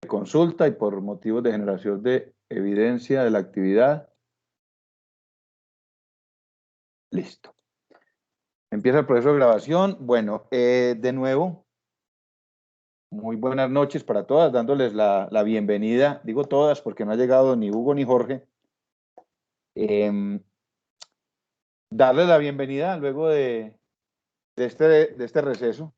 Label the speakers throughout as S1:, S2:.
S1: consulta y por motivos de generación de evidencia de la actividad. Listo. Empieza el proceso de grabación. Bueno, de nuevo, muy buenas noches para todas, dándoles la bienvenida. Digo todas porque no ha llegado ni Hugo ni Jorge. Darles la bienvenida luego de este receso,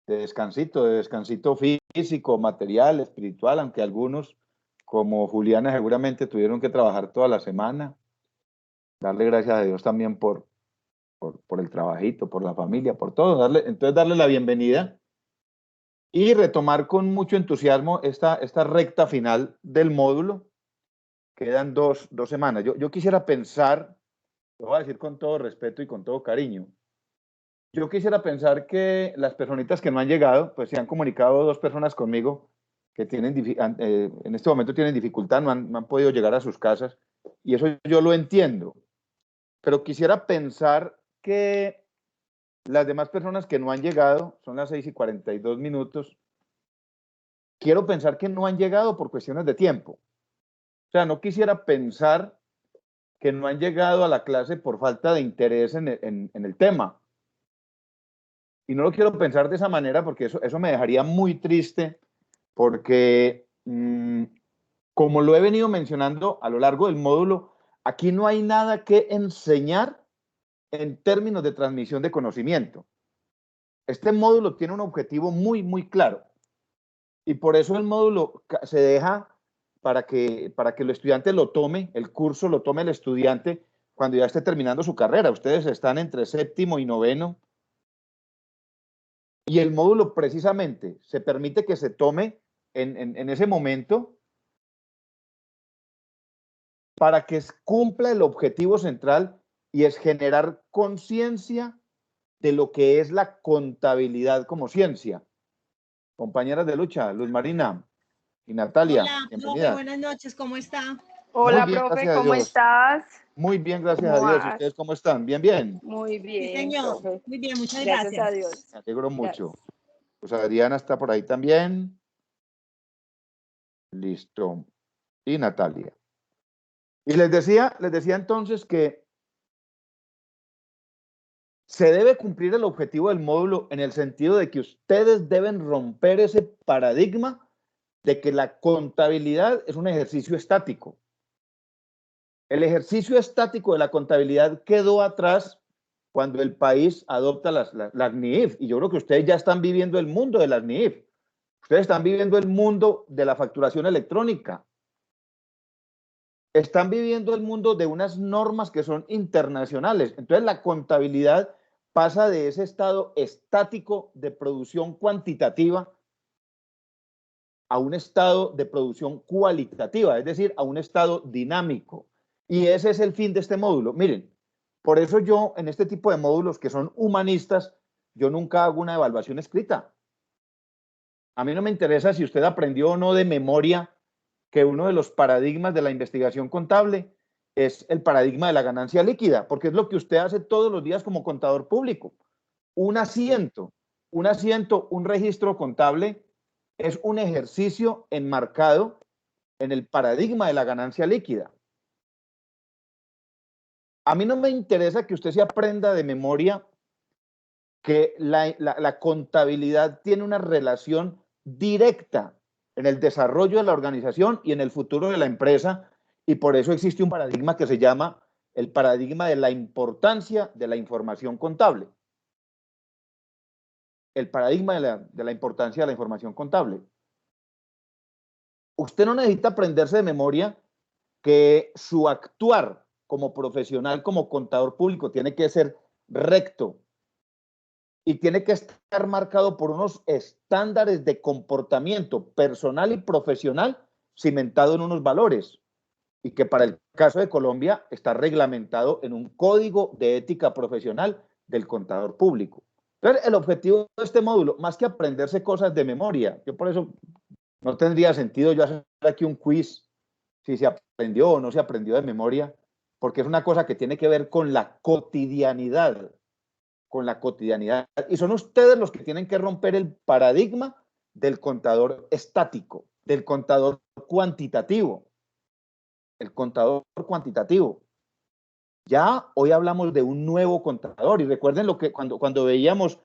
S1: de descansito físico, material, espiritual, aunque algunos, como Juliana, seguramente tuvieron que trabajar toda la semana. Darle gracias a Dios también por el trabajito, por la familia, por todo. Entonces darle la bienvenida y retomar con mucho entusiasmo esta recta final del módulo. Quedan dos semanas. Yo quisiera pensar, lo voy a decir con todo respeto y con todo cariño, yo quisiera pensar que las personitas que no han llegado, pues se han comunicado 2 personas conmigo que tienen, en este momento tienen dificultad, no han podido llegar a sus casas, y eso yo lo entiendo. Pero quisiera pensar que las demás personas que no han llegado, son las 6:42, quiero pensar que no han llegado por cuestiones de tiempo. O sea, no quisiera pensar que no han llegado a la clase por falta de interés en el tema. Y no lo quiero pensar de esa manera porque eso me dejaría muy triste, porque como lo he venido mencionando a lo largo del módulo, aquí no hay nada que enseñar en términos de transmisión de conocimiento. Este módulo tiene un objetivo muy, muy claro. Y por eso el módulo se deja para que el estudiante lo tome, el curso lo tome el estudiante cuando ya esté terminando su carrera. Ustedes están entre 7º y 9º. Y el módulo precisamente se permite que se tome en ese momento para que cumpla el objetivo central, y es generar conciencia de lo que es la contabilidad como ciencia. Compañeras de lucha, Luz Marina y Natalia,
S2: hola,
S1: bienvenidas.
S2: Buenas noches, ¿cómo está?
S3: Hola,
S1: bien,
S3: profe, ¿cómo estás?
S1: Muy bien, gracias a Dios. ¿Y ustedes cómo están? ¿Bien, bien?
S3: Muy bien,
S2: sí, señor.
S3: profe.
S2: Muy bien, muchas gracias.
S3: Gracias a Dios.
S1: Me alegro mucho. Pues Adriana está por ahí también. Listo. Y Natalia. Y les decía entonces que se debe cumplir el objetivo del módulo en el sentido de que ustedes deben romper ese paradigma de que la contabilidad es un ejercicio estático. El ejercicio estático de la contabilidad quedó atrás cuando el país adopta las NIIF, y yo creo que ustedes ya están viviendo el mundo de las NIIF. Ustedes están viviendo el mundo de la facturación electrónica. Están viviendo el mundo de unas normas que son internacionales. Entonces la contabilidad pasa de ese estado estático de producción cuantitativa a un estado de producción cualitativa, es decir, a un estado dinámico. Y ese es el fin de este módulo. Miren, por eso yo en este tipo de módulos que son humanistas, yo nunca hago una evaluación escrita. A mí no me interesa si usted aprendió o no de memoria que uno de los paradigmas de la investigación contable es el paradigma de la ganancia líquida, porque es lo que usted hace todos los días como contador público. Un asiento, un registro contable es un ejercicio enmarcado en el paradigma de la ganancia líquida. A mí no me interesa que usted se aprenda de memoria que la contabilidad tiene una relación directa en el desarrollo de la organización y en el futuro de la empresa, y por eso existe un paradigma que se llama el paradigma de la importancia de la información contable. El paradigma de la importancia de la información contable. Usted no necesita aprenderse de memoria que su actuar como profesional, como contador público, tiene que ser recto y tiene que estar marcado por unos estándares de comportamiento personal y profesional cimentado en unos valores, y que para el caso de Colombia está reglamentado en un código de ética profesional del contador público. Entonces, el objetivo de este módulo, más que aprenderse cosas de memoria, yo por eso no tendría sentido yo hacer aquí un quiz si se aprendió o no se aprendió de memoria, porque es una cosa que tiene que ver con la cotidianidad, y son ustedes los que tienen que romper el paradigma del contador estático. del contador cuantitativo. El contador cuantitativo. Ya hoy hablamos de un nuevo contador, y recuerden lo que cuando veíamos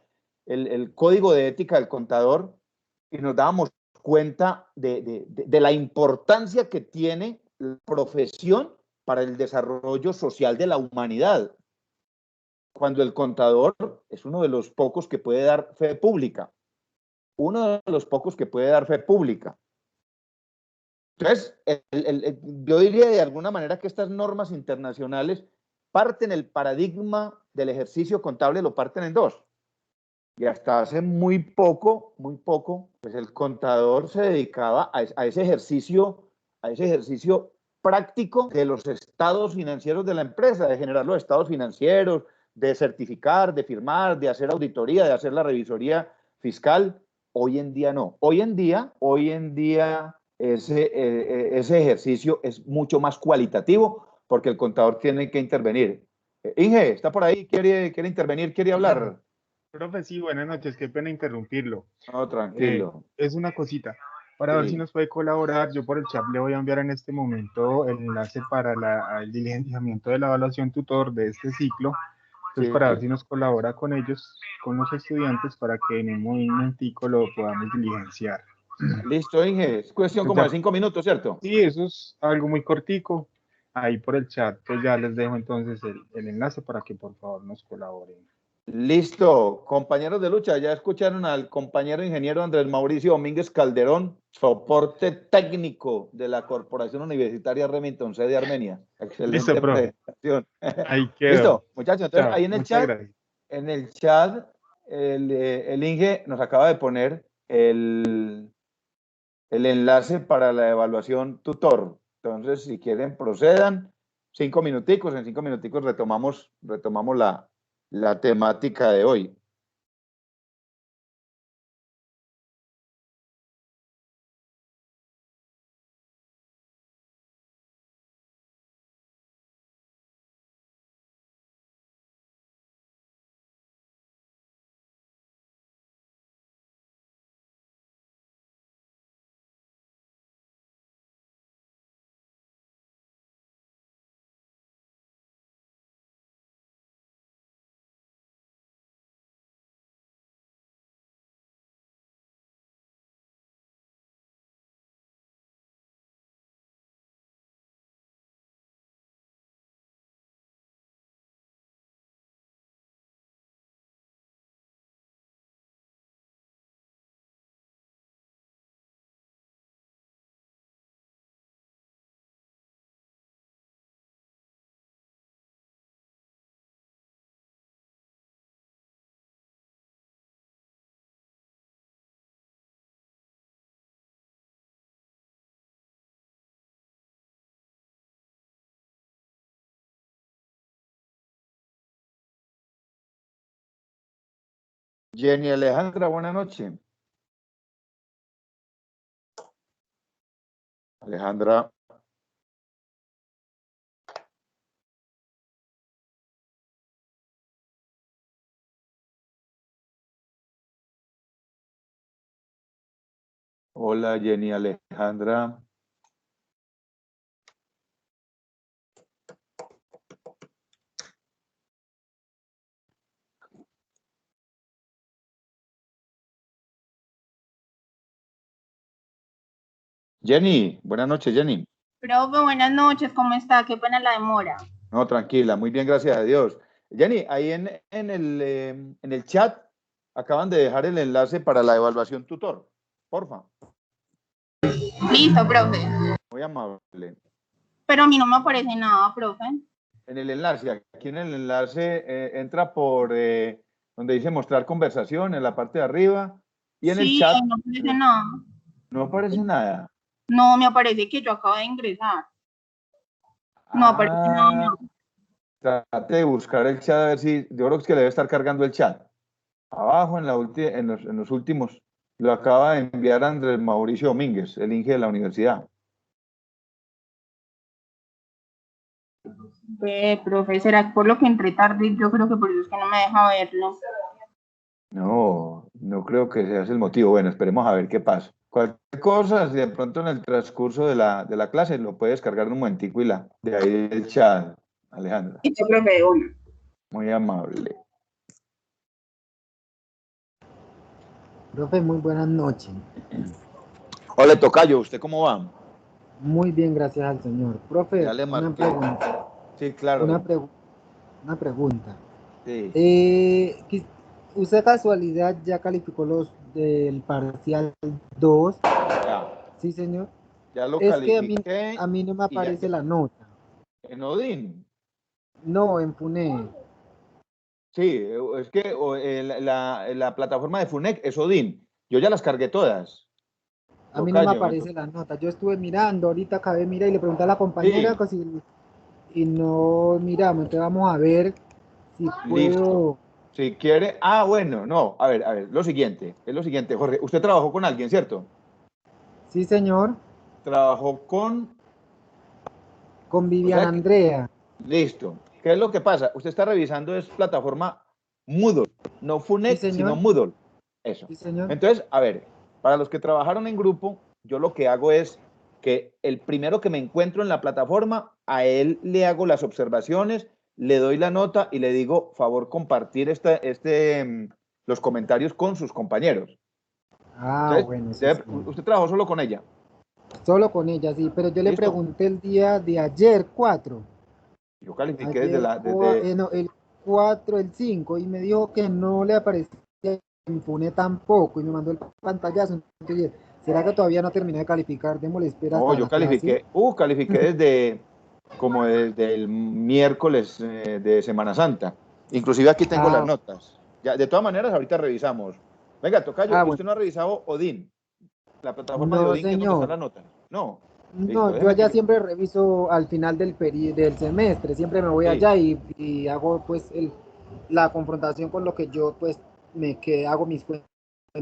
S1: el código de ética del contador y nos dábamos cuenta de la importancia que tiene la profesión para el desarrollo social de la humanidad. Cuando el contador es uno de los pocos que puede dar fe pública. Uno de los pocos que puede dar fe pública. Entonces, yo diría de alguna manera que estas normas internacionales parten el paradigma del ejercicio contable, lo parten en dos. Y hasta hace muy poco, pues el contador se dedicaba a ese ejercicio práctico de los estados financieros de la empresa, de generar los estados financieros, de certificar, de firmar, de hacer auditoría, de hacer la revisoría fiscal. Hoy en día no. Hoy en día ese ejercicio es mucho más cualitativo porque el contador tiene que intervenir. Inge, ¿está por ahí? ¿Quiere intervenir? ¿Quiere hablar?
S3: Profe, sí, buenas noches, qué pena interrumpirlo.
S1: No, tranquilo.
S3: Es una cosita, para ver si nos puede colaborar. Yo por el chat le voy a enviar en este momento el enlace para el diligenciamiento de la evaluación tutor de este ciclo. Entonces, para ver si nos colabora con ellos, con los estudiantes, para que en un momentico lo podamos diligenciar.
S1: Listo, Inge. Es cuestión como de 5 minutos, ¿cierto?
S3: Sí, eso es algo muy cortico. Ahí por el chat, pues ya les dejo entonces el enlace para que por favor nos colaboren.
S1: Listo, compañeros de lucha, ya escucharon al compañero ingeniero Andrés Mauricio Domínguez Calderón, soporte técnico de la Corporación Universitaria Remington, sede Armenia. Excelente
S3: Listo, profe.
S1: presentación.
S3: Ahí quedó.
S1: Listo, muchachos, entonces
S3: Chao,
S1: ahí en el chat, el Inge nos acaba de poner el enlace para la evaluación tutor. Entonces, si quieren, procedan. 5 minuticos, en 5 minuticos retomamos la temática de hoy. Jenny Alejandra, buenas noches. Alejandra. Hola, Jenny Alejandra. Jenny, buenas noches, Jenny.
S4: Profe, buenas noches, ¿cómo está? Qué pena la demora.
S1: No, tranquila, muy bien, gracias a Dios. Jenny, ahí en el chat acaban de dejar el enlace para la evaluación tutor. Porfa.
S4: Listo, profe.
S1: Muy amable.
S4: Pero a mí no me aparece nada, profe.
S1: En el enlace, aquí en el enlace entra por donde dice mostrar conversación en la parte de arriba y en el chat.
S4: Sí, no aparece nada.
S1: No aparece nada.
S4: No, me aparece que yo acabo de ingresar. No aparece nada.
S1: Trate de buscar el chat a ver si, yo creo que le debe estar cargando el chat. Abajo en los últimos, lo acaba de enviar Andrés Mauricio Domínguez, el Inge de la universidad.
S4: Profe, ¿será por lo que entré tarde? Yo creo que por eso es que no me deja verlo.
S1: No creo que ese sea el motivo. Bueno, esperemos a ver qué pasa. Cualquier cosa, si de pronto en el transcurso de la clase lo puedes cargar un momentico y de ahí el chat, Alejandra.
S4: Y yo, profe, de una.
S1: Muy amable.
S5: Profe, muy buenas noches.
S1: Hola, tocayo, ¿usted cómo va?
S5: Muy bien, gracias al señor. Profe,
S1: Ya le
S5: una
S1: marqué.
S5: pregunta.
S1: Sí, claro.
S5: Una pregunta.
S1: Sí.
S5: ¿Usted casualidad ya calificó los del parcial 2?
S1: Ya,
S5: Sí, señor.
S1: ya lo
S5: Es que
S1: califiqué
S5: a mí no me
S1: y ya
S5: aparece la nota.
S1: en Odin.
S5: No, en FUNE.
S1: Sí, es que la plataforma de FUNEC es Odin. Yo ya las cargué todas.
S5: A mí no me
S1: Tocayo.
S5: aparece la nota. Yo estuve mirando, ahorita acabé de mirar y le pregunté a la compañera
S1: Sí,
S5: y no miramos. Entonces vamos a ver si
S1: listo.
S5: puedo.
S1: Si quiere, bueno, no, a ver, es lo siguiente, Jorge, usted trabajó con alguien, ¿cierto?
S5: Sí, señor.
S1: Trabajó con,
S5: Con
S1: o
S5: Viviana
S1: sea,
S5: Andrea.
S1: listo. ¿Qué es lo que pasa? Usted está revisando es plataforma Moodle, no
S5: Sí,
S1: FUNEC, sino
S5: señor.
S1: Moodle. Eso.
S5: Sí, señor.
S1: Entonces, a ver, para los que trabajaron en grupo, yo lo que hago es que el primero que me encuentro en la plataforma, a él le hago las observaciones, le doy la nota y le digo, favor, compartir los comentarios con sus compañeros.
S5: Ah,
S1: Entonces,
S5: bueno, sí, señor.
S1: usted trabajó solo con ella.
S5: Solo con ella, sí, pero yo le
S1: ¿Listo?
S5: pregunté el día de ayer, 4.
S1: Yo califiqué
S5: Ayer, no, el 4, el 5, y me dijo que no le aparecía en FUNE tampoco, y me mandó el pantallazo. Entonces, ¿será que todavía no terminé de calificar? Démosle espera
S1: no,
S5: hasta
S1: yo
S5: la clase.
S1: califiqué como desde el miércoles de Semana Santa. Inclusive aquí tengo las
S5: Ah,
S1: notas. Ya, de todas maneras, ahorita revisamos. Venga, tocayo,
S5: bueno.
S1: ¿usted no ha revisado Odin? La plataforma de
S5: No,
S1: Odin, que es donde están
S5: señor.
S1: las notas. No. Listo,
S5: No, yo
S1: déjeme que
S5: allá
S1: yo.
S5: siempre reviso al final del semestre, siempre me voy
S1: Sí,
S5: allá y hago pues la confrontación con lo que yo pues hago mis cuentas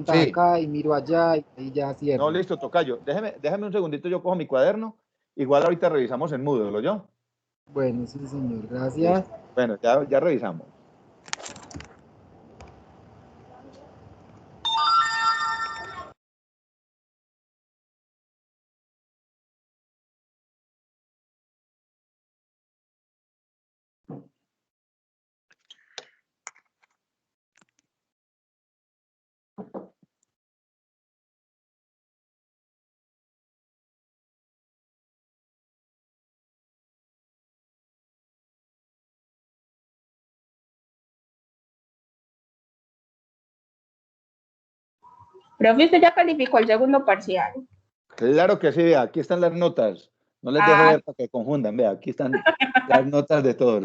S1: sí.
S5: acá y miro allá y ya
S1: No,
S5: cierro.
S1: listo, tocayo. Déjeme un segundito, yo cojo mi cuaderno. Igual ahorita revisamos en Moodle, ¿lo yo?
S5: Bueno, sí, señor, gracias.
S1: Listo. Bueno, ya revisamos.
S4: Profe, usted ya calificó el segundo parcial.
S1: Claro que sí, vea, aquí están las notas. No les dejo
S4: Ah,
S1: ver para que confundan, vea, aquí están las notas de todos.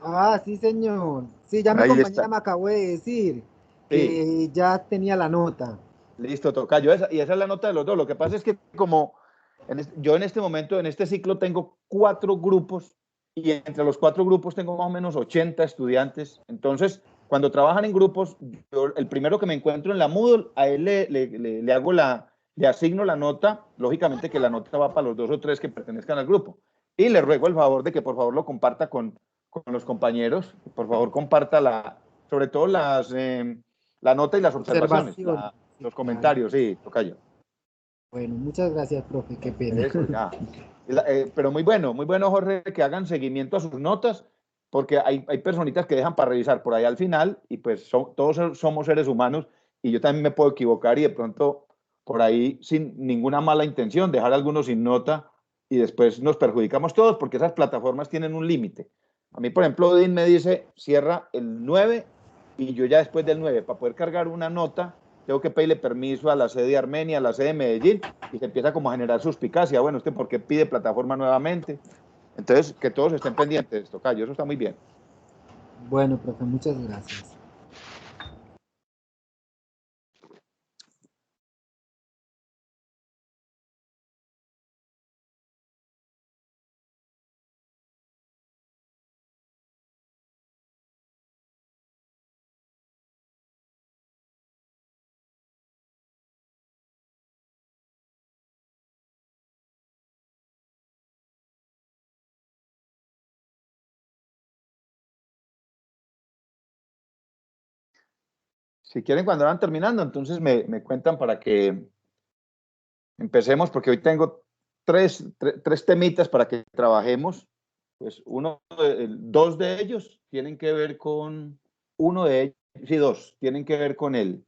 S5: Ah, sí, señor. Sí, ya mi
S1: Ahí
S5: compañera
S1: está.
S5: me acabó de decir
S1: Sí,
S5: que ya tenía la nota.
S1: listo, tocayo. Y esa es la nota de los dos. Lo que pasa es que como yo en este momento, en este ciclo, tengo 4 grupos y entre los 4 grupos tengo más o menos 80 estudiantes. Entonces, cuando trabajan en grupos, el primero que me encuentro en la Moodle, a él le hago le asigno la nota, lógicamente que la nota va para los 2 o 3 que pertenezcan al grupo. Y le ruego el favor de que por favor lo comparta con los compañeros, por favor comparta sobre todo la nota y las observaciones,
S5: Observación. Sí,
S1: los
S5: claro.
S1: comentarios, sí, tocayo.
S5: Bueno, muchas gracias, profe, qué pena.
S1: Eso, ya. Pero muy bueno, Jorge, que hagan seguimiento a sus notas, porque hay personitas que dejan para revisar por ahí al final, y pues todos somos seres humanos, y yo también me puedo equivocar y de pronto por ahí, sin ninguna mala intención, dejar algunos sin nota, y después nos perjudicamos todos, porque esas plataformas tienen un límite. A mí, por ejemplo, Odin me dice, cierra el 9 y yo ya después del 9 para poder cargar una nota, tengo que pedirle permiso a la sede de Armenia, a la sede de Medellín, y se empieza como a generar suspicacia. Bueno, ¿usted por qué pide plataforma nuevamente? Entonces, que todos estén pendientes, tocayo, eso está muy bien.
S5: Bueno, profe, muchas gracias.
S1: Si quieren, cuando van terminando, entonces me cuentan para que Empecemos porque hoy tengo tres temitas para que trabajemos. Pues dos de ellos tienen que ver con, uno de ellos, sí, dos, tienen que ver con el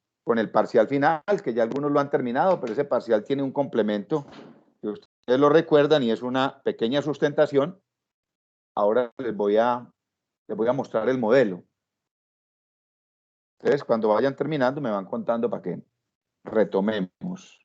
S1: parcial final, que ya algunos lo han terminado, pero ese parcial tiene un complemento que ustedes lo recuerdan y es una pequeña sustentación. Ahora les voy a mostrar el modelo. Entonces, cuando vayan terminando, me van contando para que retomemos.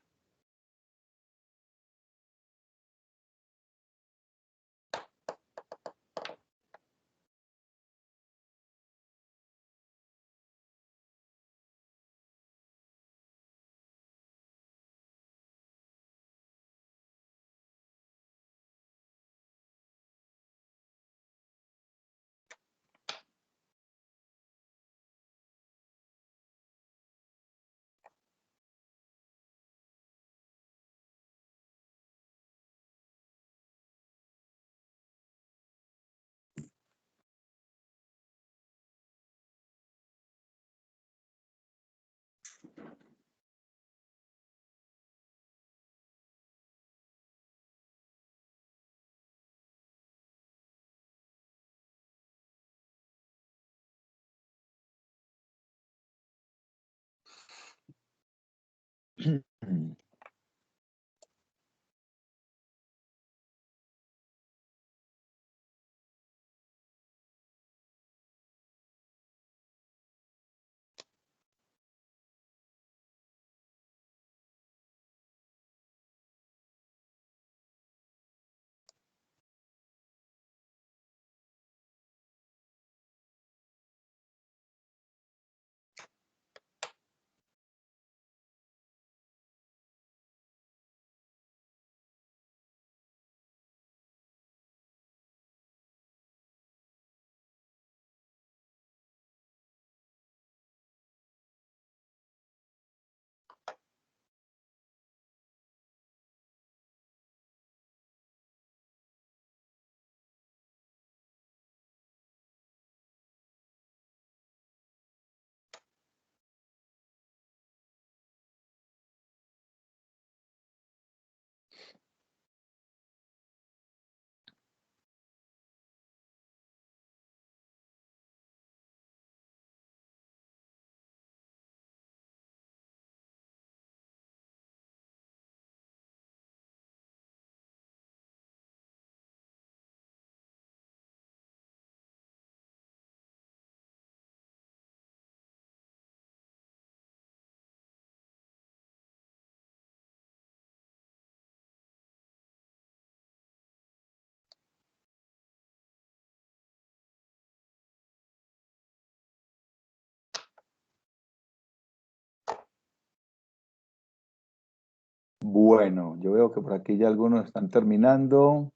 S1: Bueno, yo veo que por aquí ya algunos están terminando.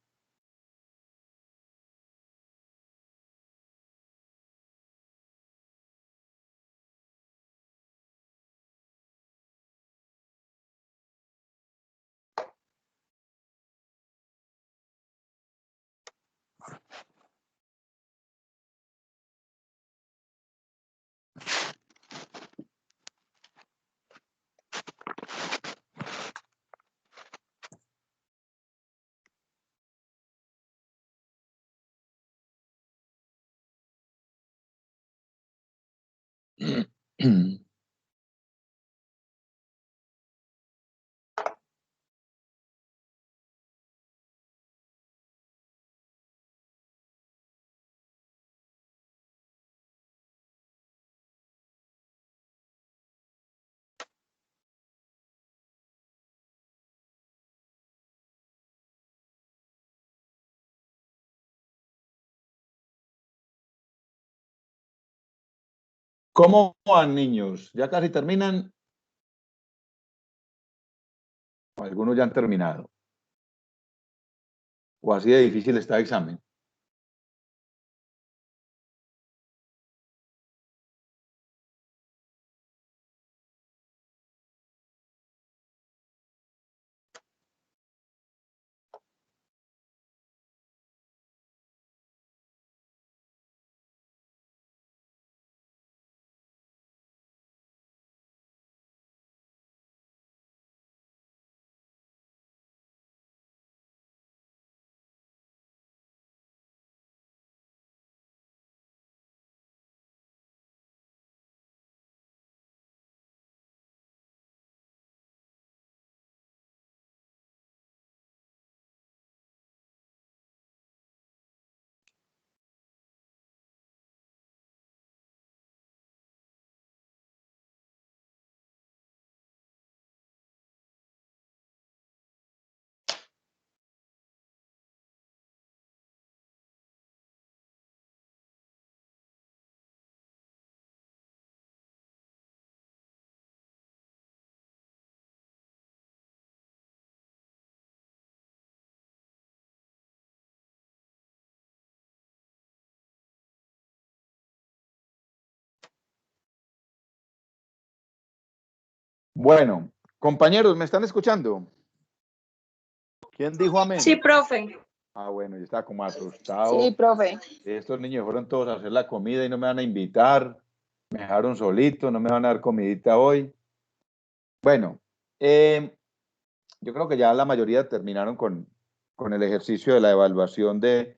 S1: ¿Cómo van, niños? ¿Ya casi terminan? Algunos ya han terminado. ¿O así de difícil está el examen? Bueno, compañeros, ¿me están escuchando? ¿Quién dijo amén?
S4: Sí, profe.
S1: Ah, bueno, yo estaba como asustado.
S4: Sí, profe.
S1: Estos niños fueron todos a hacer la comida y no me van a invitar. Me dejaron solito, no me van a dar comidita hoy. Bueno, yo creo que ya la mayoría terminaron con el ejercicio de la evaluación del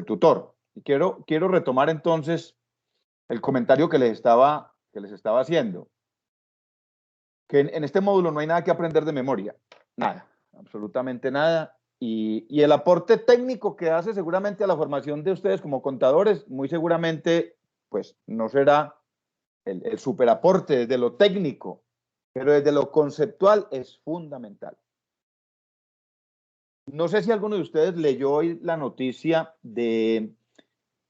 S1: tutor. Y quiero retomar entonces el comentario que les estaba haciendo. Que en este módulo no hay nada que aprender de memoria. Nada, absolutamente nada. Y el aporte técnico que hace seguramente a la formación de ustedes como contadores, muy seguramente, pues no será el superaporte desde lo técnico, pero desde lo conceptual es fundamental. No sé si alguno de ustedes leyó hoy la noticia de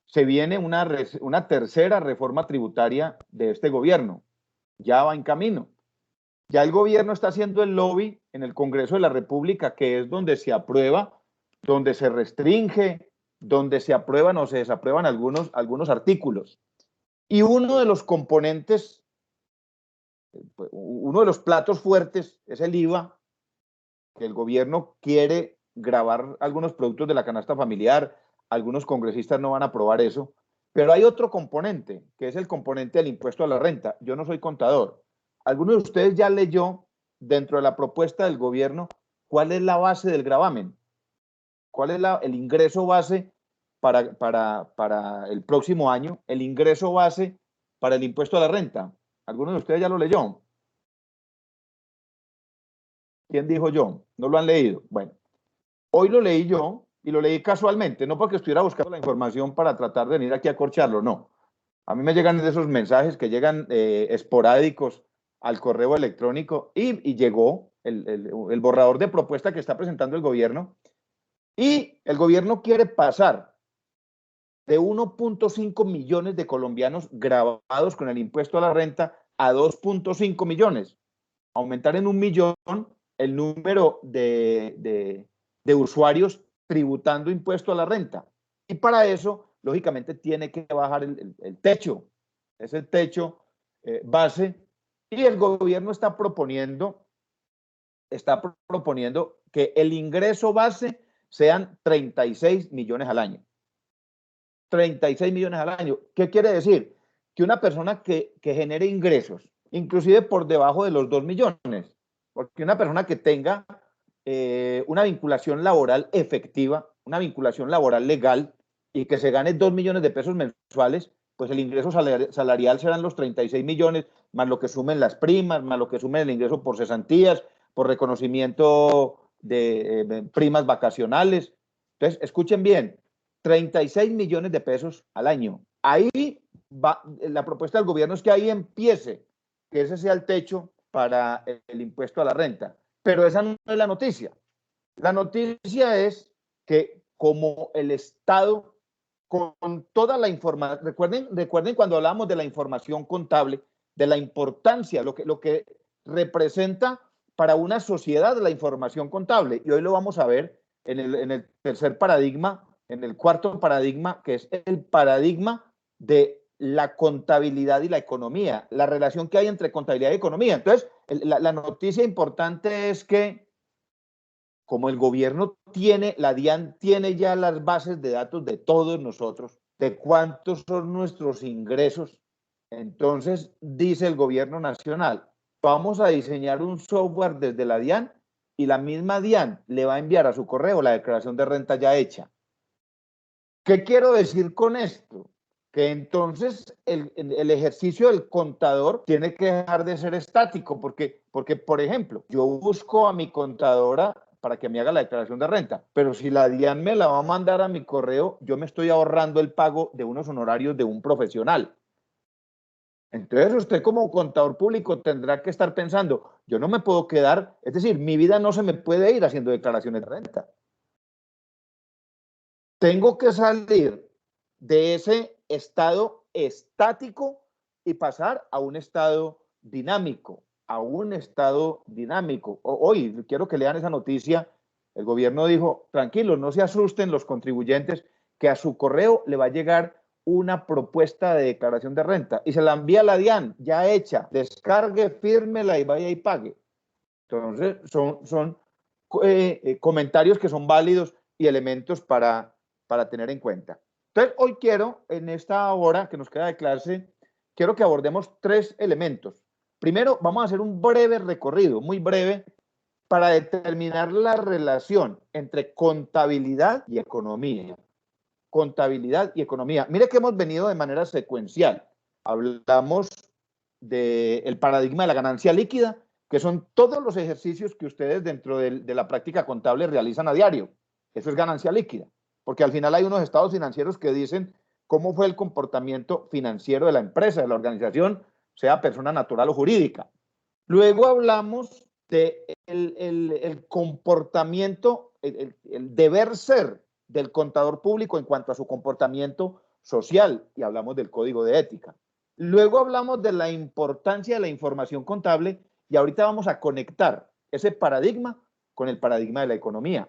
S1: se viene una tercera reforma tributaria de este gobierno. Ya va en camino. Ya el gobierno está haciendo el lobby en el Congreso de la República, que es donde se aprueba, donde se restringe, donde se aprueban o se desaprueban algunos artículos. Y uno de los componentes, uno de los platos fuertes es el IVA, que el gobierno quiere gravar algunos productos de la canasta familiar. Algunos congresistas no van a aprobar eso. Pero hay otro componente, que es el componente del impuesto a la renta. Yo no soy contador. ¿Alguno de ustedes ya leyó dentro de la propuesta del gobierno cuál es la base del gravamen? ¿Cuál es el ingreso base para el próximo año? El ingreso base para el impuesto a la renta. ¿Alguno de ustedes ya lo leyó? ¿Quién dijo yo? ¿No lo han leído? Bueno, hoy lo leí yo y lo leí casualmente, no porque estuviera buscando la información para tratar de venir aquí a corcharlo, no. A mí me llegan de esos mensajes que llegan esporádicos al correo electrónico y llegó el borrador de propuesta que está presentando el gobierno, y el gobierno quiere pasar de 1.5 millones de colombianos gravados con el impuesto a la renta a 2.5 millones, aumentar en 1 millón el número de usuarios tributando impuesto a la renta. Y para eso, lógicamente, tiene que bajar el techo, es el techo base, y el gobierno está proponiendo que el ingreso base sean 36 millones al año. 36 millones al año. ¿Qué quiere decir? Que una persona que genere ingresos, inclusive por debajo de los 2 millones, porque una persona que tenga una vinculación laboral efectiva, una vinculación laboral legal, y que se gane 2 millones de pesos mensuales, pues el ingreso salarial serán los 36 millones, más lo que sumen las primas, más lo que sumen el ingreso por cesantías, por reconocimiento de primas vacacionales. Entonces, escuchen bien, 36 millones de pesos al año. Ahí va, la propuesta del gobierno es que ahí empiece, que ese sea el techo para el impuesto a la renta. Pero esa no es la noticia. La noticia es que como el Estado, con toda la información, recuerden cuando hablamos de la información contable, de la importancia, lo que representa para una sociedad la información contable. Y hoy lo vamos a ver en el tercer paradigma, en el cuarto paradigma, que es el paradigma de la contabilidad y la economía, la relación que hay entre contabilidad y economía. Entonces, la noticia importante es que como el gobierno tiene, la DIAN tiene ya las bases de datos de todos nosotros, de cuántos son nuestros ingresos, entonces dice el gobierno nacional, vamos a diseñar un software desde la DIAN y la misma DIAN le va a enviar a su correo la declaración de renta ya hecha. ¿Qué quiero decir con esto? Que entonces el ejercicio del contador tiene que dejar de ser estático, porque, por ejemplo, yo busco a mi contadora para que me haga la declaración de renta, pero si la DIAN me la va a mandar a mi correo, yo me estoy ahorrando el pago de unos honorarios de un profesional. Entonces usted como contador público tendrá que estar pensando, yo no me puedo quedar, es decir, mi vida no se me puede ir haciendo declaraciones de renta. Tengo que salir de ese estado estático y pasar a un estado dinámico, Hoy quiero que lean esa noticia. El gobierno dijo, tranquilos, no se asusten los contribuyentes, que a su correo le va a llegar una propuesta de declaración de renta y se la envía a la DIAN ya hecha, descargue, fírmela y vaya y pague. Entonces, son comentarios que son válidos y elementos para tener en cuenta. Entonces, hoy quiero, en esta hora que nos queda de clase, quiero que abordemos 3 elementos. Primero, vamos a hacer un breve recorrido, muy breve, para determinar la relación entre contabilidad y economía. Contabilidad y economía. Mire que hemos venido de manera secuencial. Hablamos del paradigma de la ganancia líquida, que son todos los ejercicios que ustedes dentro de la práctica contable realizan a diario. Eso es ganancia líquida, porque al final hay unos estados financieros que dicen cómo fue el comportamiento financiero de la empresa, de la organización, sea persona natural o jurídica. Luego hablamos del comportamiento, el deber ser del contador público en cuanto a su comportamiento social, y hablamos del código de ética. Luego hablamos de la importancia de la información contable y ahorita vamos a conectar ese paradigma con el paradigma de la economía,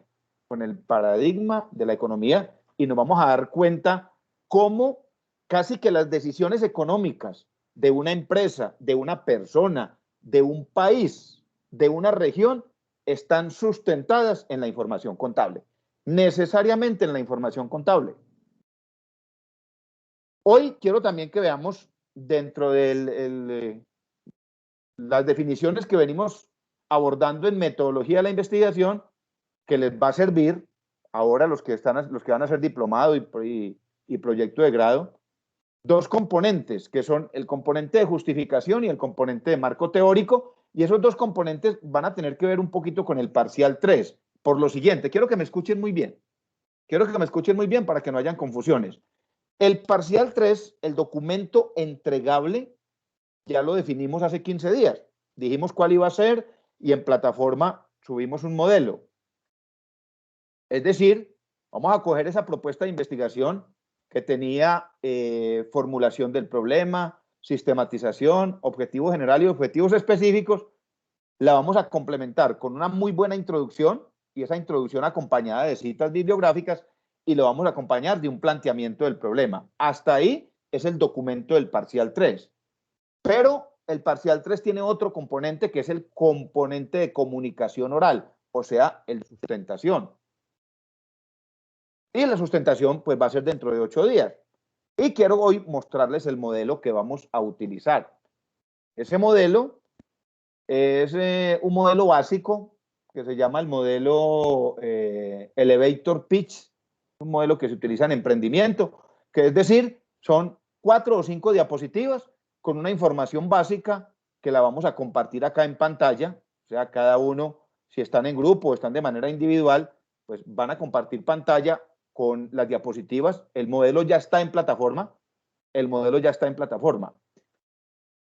S1: y nos vamos a dar cuenta cómo casi que las decisiones económicas de una empresa, de una persona, de un país, de una región, están sustentadas en la información contable, necesariamente en la información contable. Hoy quiero también que veamos dentro de las definiciones que venimos abordando en metodología de la investigación, que les va a servir ahora los que van a hacer diplomado y proyecto de grado, 2 componentes, que son el componente de justificación y el componente de marco teórico, y esos 2 componentes van a tener que ver un poquito con el parcial 3. Por lo siguiente, quiero que me escuchen muy bien. Para que no hayan confusiones. El parcial 3, el documento entregable, ya lo definimos hace 15 días. Dijimos cuál iba a ser y en plataforma subimos un modelo. Es decir, vamos a coger esa propuesta de investigación que tenía formulación del problema, sistematización, objetivo general y objetivos específicos, la vamos a complementar con una muy buena introducción y esa introducción acompañada de citas bibliográficas y lo vamos a acompañar de un planteamiento del problema. Hasta ahí es el documento del parcial 3. Pero el parcial 3 tiene otro componente que es el componente de comunicación oral, o sea, el sustentación. Y la sustentación pues va a ser dentro de 8 días. Y quiero hoy mostrarles el modelo que vamos a utilizar. Ese modelo es un modelo básico que se llama el modelo Elevator Pitch, un modelo que se utiliza en emprendimiento, que es decir, son 4 o 5 diapositivas con una información básica que la vamos a compartir acá en pantalla, o sea, cada uno, si están en grupo o están de manera individual, pues van a compartir pantalla con las diapositivas. El modelo ya está en plataforma.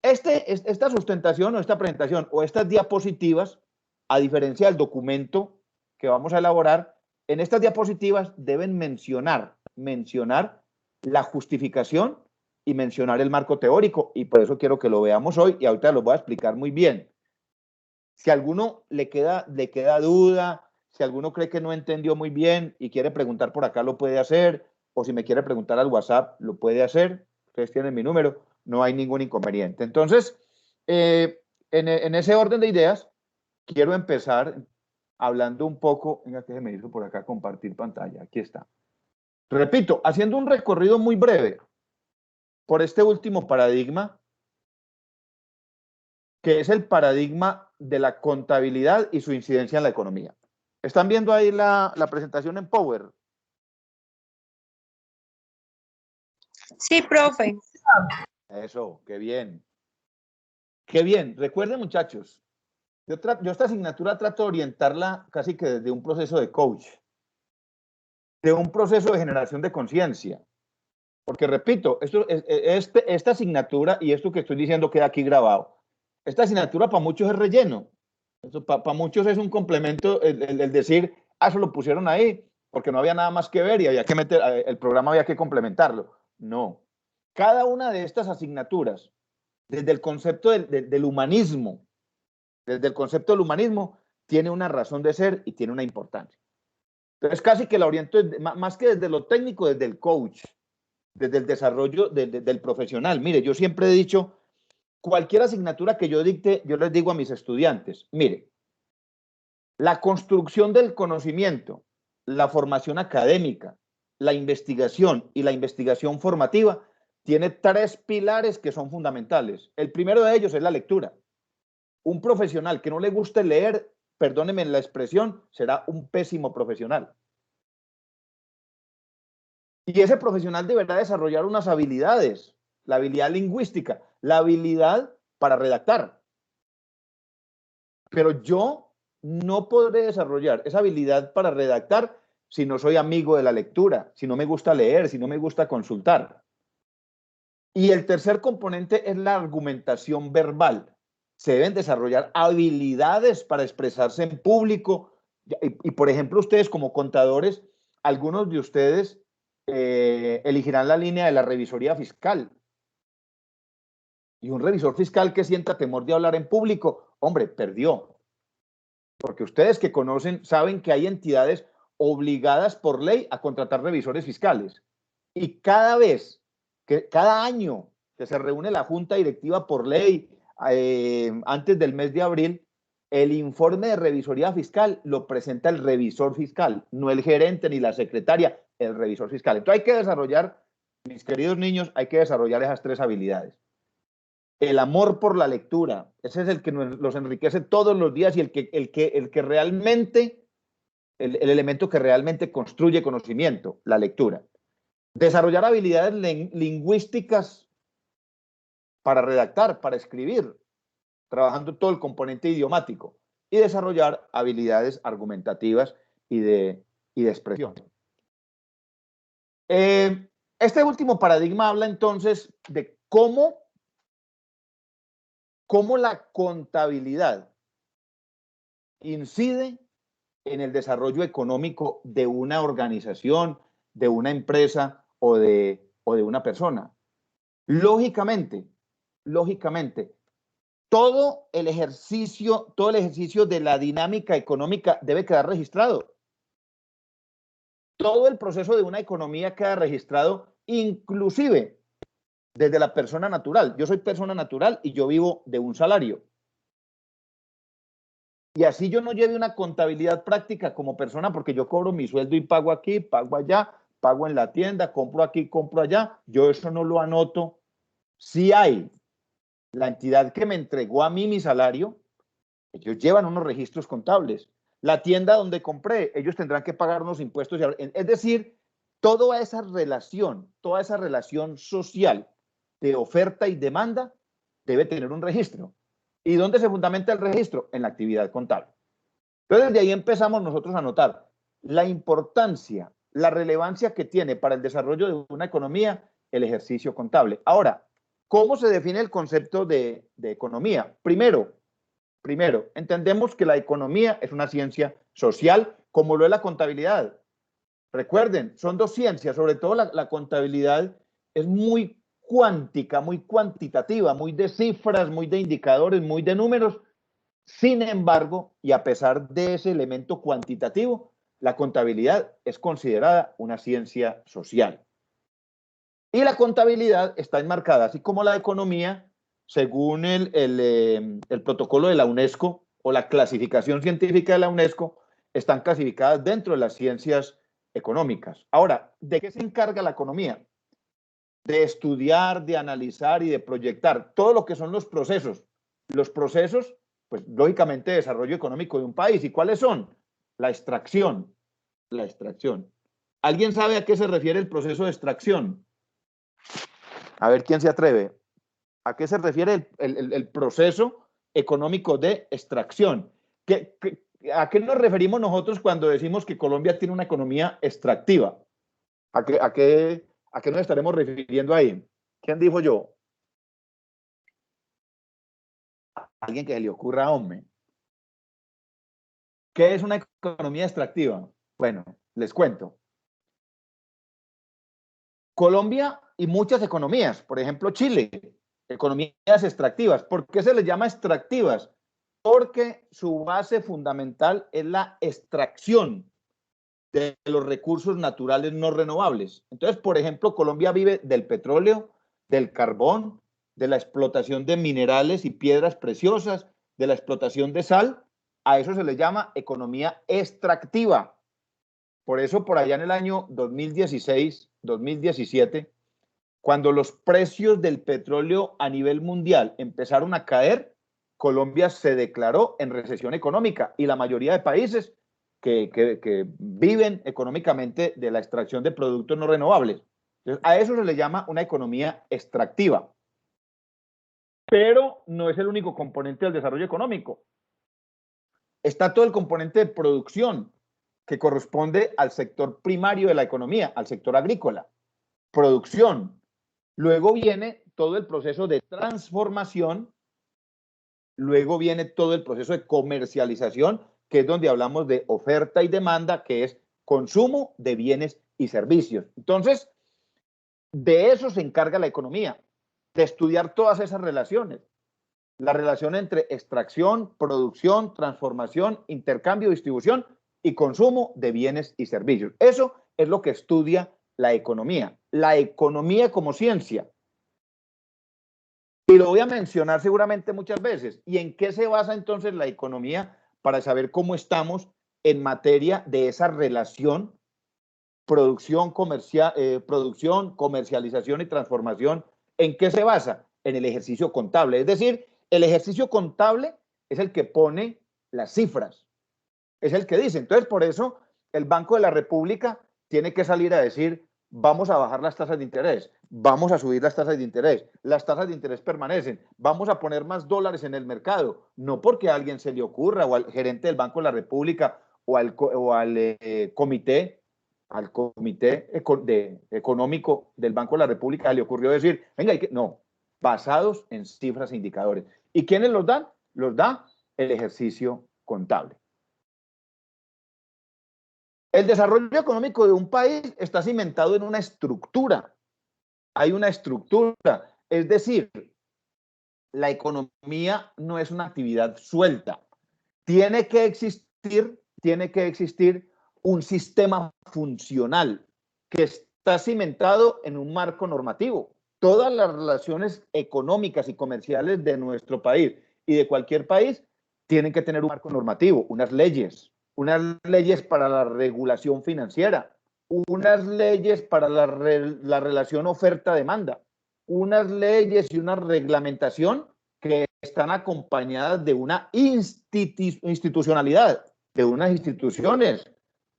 S1: Esta sustentación o esta presentación o estas diapositivas, a diferencia del documento que vamos a elaborar, en estas diapositivas deben mencionar la justificación y mencionar el marco teórico, y por eso quiero que lo veamos hoy y ahorita lo voy a explicar muy bien. Si a alguno le queda duda, si alguno cree que no entendió muy bien y quiere preguntar por acá, lo puede hacer, o si me quiere preguntar al WhatsApp, lo puede hacer. Ustedes tienen mi número, no hay ningún inconveniente. Entonces, en ese orden de ideas, quiero empezar hablando un poco, venga, que se me hizo por acá compartir pantalla, aquí está. Repito, haciendo un recorrido muy breve por este último paradigma, que es el paradigma de la contabilidad y su incidencia en la economía. ¿Están viendo ahí la presentación en Power?
S6: Sí, profe.
S1: Eso, qué bien. Qué bien. Recuerden, muchachos, yo esta asignatura trato de orientarla casi que desde un proceso de coach, de un proceso de generación de conciencia. Porque, repito, esta asignatura, y esto que estoy diciendo queda aquí grabado, esta asignatura para muchos es relleno. Para muchos es un complemento el decir, eso lo pusieron ahí porque no había nada más que ver y había que meter, el programa había que complementarlo. No. Cada una de estas asignaturas, desde el concepto del humanismo, tiene una razón de ser y tiene una importancia. Entonces, casi que la oriento, más que desde lo técnico, desde el coach. desde el desarrollo del profesional. Mire, yo siempre he dicho, cualquier asignatura que yo dicte, yo les digo a mis estudiantes, mire, la construcción del conocimiento, la formación académica, la investigación y la investigación formativa tiene 3 pilares que son fundamentales. El primero de ellos es la lectura. Un profesional que no le guste leer, perdónenme la expresión, será un pésimo profesional. Y ese profesional deberá desarrollar unas habilidades, la habilidad lingüística, la habilidad para redactar. Pero yo no podré desarrollar esa habilidad para redactar si no soy amigo de la lectura, si no me gusta leer, si no me gusta consultar. Y el tercer componente es la argumentación verbal. Se deben desarrollar habilidades para expresarse en público. Y por ejemplo, ustedes como contadores, algunos de ustedes elegirán la línea de la revisoría fiscal. Y un revisor fiscal que sienta temor de hablar en público, hombre, perdió. Porque ustedes que conocen saben que hay entidades obligadas por ley a contratar revisores fiscales. Y cada año que se reúne la junta directiva por ley, antes del mes de abril, el informe de revisoría fiscal lo presenta el revisor fiscal, no el gerente ni la secretaria, el revisor fiscal. Entonces hay que desarrollar, mis queridos niños, hay que desarrollar esas 3 habilidades. El amor por la lectura, ese es el que los enriquece todos los días y el que realmente, el elemento que realmente construye conocimiento, la lectura. Desarrollar habilidades lingüísticas para redactar, para escribir, trabajando todo el componente idiomático, y desarrollar habilidades argumentativas y de expresión. Este último paradigma habla entonces de cómo la contabilidad incide en el desarrollo económico de una organización, de una empresa o de una persona. Lógicamente, todo el ejercicio de la dinámica económica debe quedar registrado. Todo el proceso de una economía queda registrado, inclusive desde la persona natural. Yo soy persona natural y yo vivo de un salario. Y así yo no lleve una contabilidad práctica como persona, porque yo cobro mi sueldo y pago aquí, pago allá, pago en la tienda, compro aquí, compro allá. Yo eso no lo anoto. Si hay la entidad que me entregó a mí mi salario, ellos llevan unos registros contables. La tienda donde compré, ellos tendrán que pagar unos impuestos. Es decir, toda esa relación social de oferta y demanda debe tener un registro. ¿Y dónde se fundamenta el registro? En la actividad contable. Entonces, de ahí empezamos nosotros a notar la importancia, la relevancia que tiene para el desarrollo de una economía el ejercicio contable. Ahora, ¿cómo se define el concepto de economía? Primero, entendemos que la economía es una ciencia social, como lo es la contabilidad. Recuerden, son 2 ciencias, sobre todo la contabilidad es muy cuántica, muy cuantitativa, muy de cifras, muy de indicadores, muy de números. Sin embargo, y a pesar de ese elemento cuantitativo, la contabilidad es considerada una ciencia social. Y la contabilidad está enmarcada, así como la economía, según el protocolo de la UNESCO o la clasificación científica de la UNESCO, están clasificadas dentro de las ciencias económicas. Ahora, ¿de qué se encarga la economía? De estudiar, de analizar y de proyectar todo lo que son los procesos. Los procesos, pues lógicamente, de desarrollo económico de un país. ¿Y cuáles son? La extracción. ¿Alguien sabe a qué se refiere el proceso de extracción? A ver, ¿quién se atreve? ¿A qué se refiere el proceso económico de extracción? ¿A qué nos referimos nosotros cuando decimos que Colombia tiene una economía extractiva? ¿A qué nos estaremos refiriendo ahí? ¿Quién dijo yo? Alguien que se le ocurra, hombre. ¿Qué es una economía extractiva? Bueno, les cuento. Colombia y muchas economías, por ejemplo Chile, economías extractivas. ¿Por qué se les llama extractivas? Porque su base fundamental es la extracción de los recursos naturales no renovables. Entonces, por ejemplo, Colombia vive del petróleo, del carbón, de la explotación de minerales y piedras preciosas, de la explotación de sal. A eso se le llama economía extractiva. Por eso, por allá en el año 2016, 2017, cuando los precios del petróleo a nivel mundial empezaron a caer, Colombia se declaró en recesión económica y la mayoría de países que viven económicamente de la extracción de productos no renovables. Entonces, a eso se le llama una economía extractiva. Pero no es el único componente del desarrollo económico. Está todo el componente de producción, que corresponde al sector primario de la economía, al sector agrícola. Producción. Luego viene todo el proceso de transformación. Luego viene todo el proceso de comercialización, que es donde hablamos de oferta y demanda, que es consumo de bienes y servicios. Entonces, de eso se encarga la economía, de estudiar todas esas relaciones. La relación entre extracción, producción, transformación, intercambio, distribución y consumo de bienes y servicios. Eso es lo que estudia la economía. La economía como ciencia. Y lo voy a mencionar seguramente muchas veces. ¿Y en qué se basa entonces la economía para saber cómo estamos en materia de esa relación producción, comercialización y transformación? ¿En qué se basa? En el ejercicio contable. Es decir, el ejercicio contable es el que pone las cifras, es el que dice. Entonces, por eso el Banco de la República tiene que salir a decir: vamos a bajar las tasas de interés, vamos a subir las tasas de interés permanecen, vamos a poner más dólares en el mercado, no porque a alguien se le ocurra, o al gerente del Banco de la República, o al comité económico del Banco de la República le ocurrió decir: venga, no, basados en cifras e indicadores. ¿Y quiénes los dan? Los da el ejercicio contable. El desarrollo económico de un país está cimentado en una estructura. Hay una estructura, es decir, la economía no es una actividad suelta. Tiene que existir un sistema funcional que está cimentado en un marco normativo. Todas las relaciones económicas y comerciales de nuestro país y de cualquier país tienen que tener un marco normativo, unas leyes para la regulación financiera, unas leyes para la relación oferta-demanda, unas leyes y una reglamentación que están acompañadas de una institucionalidad, de unas instituciones.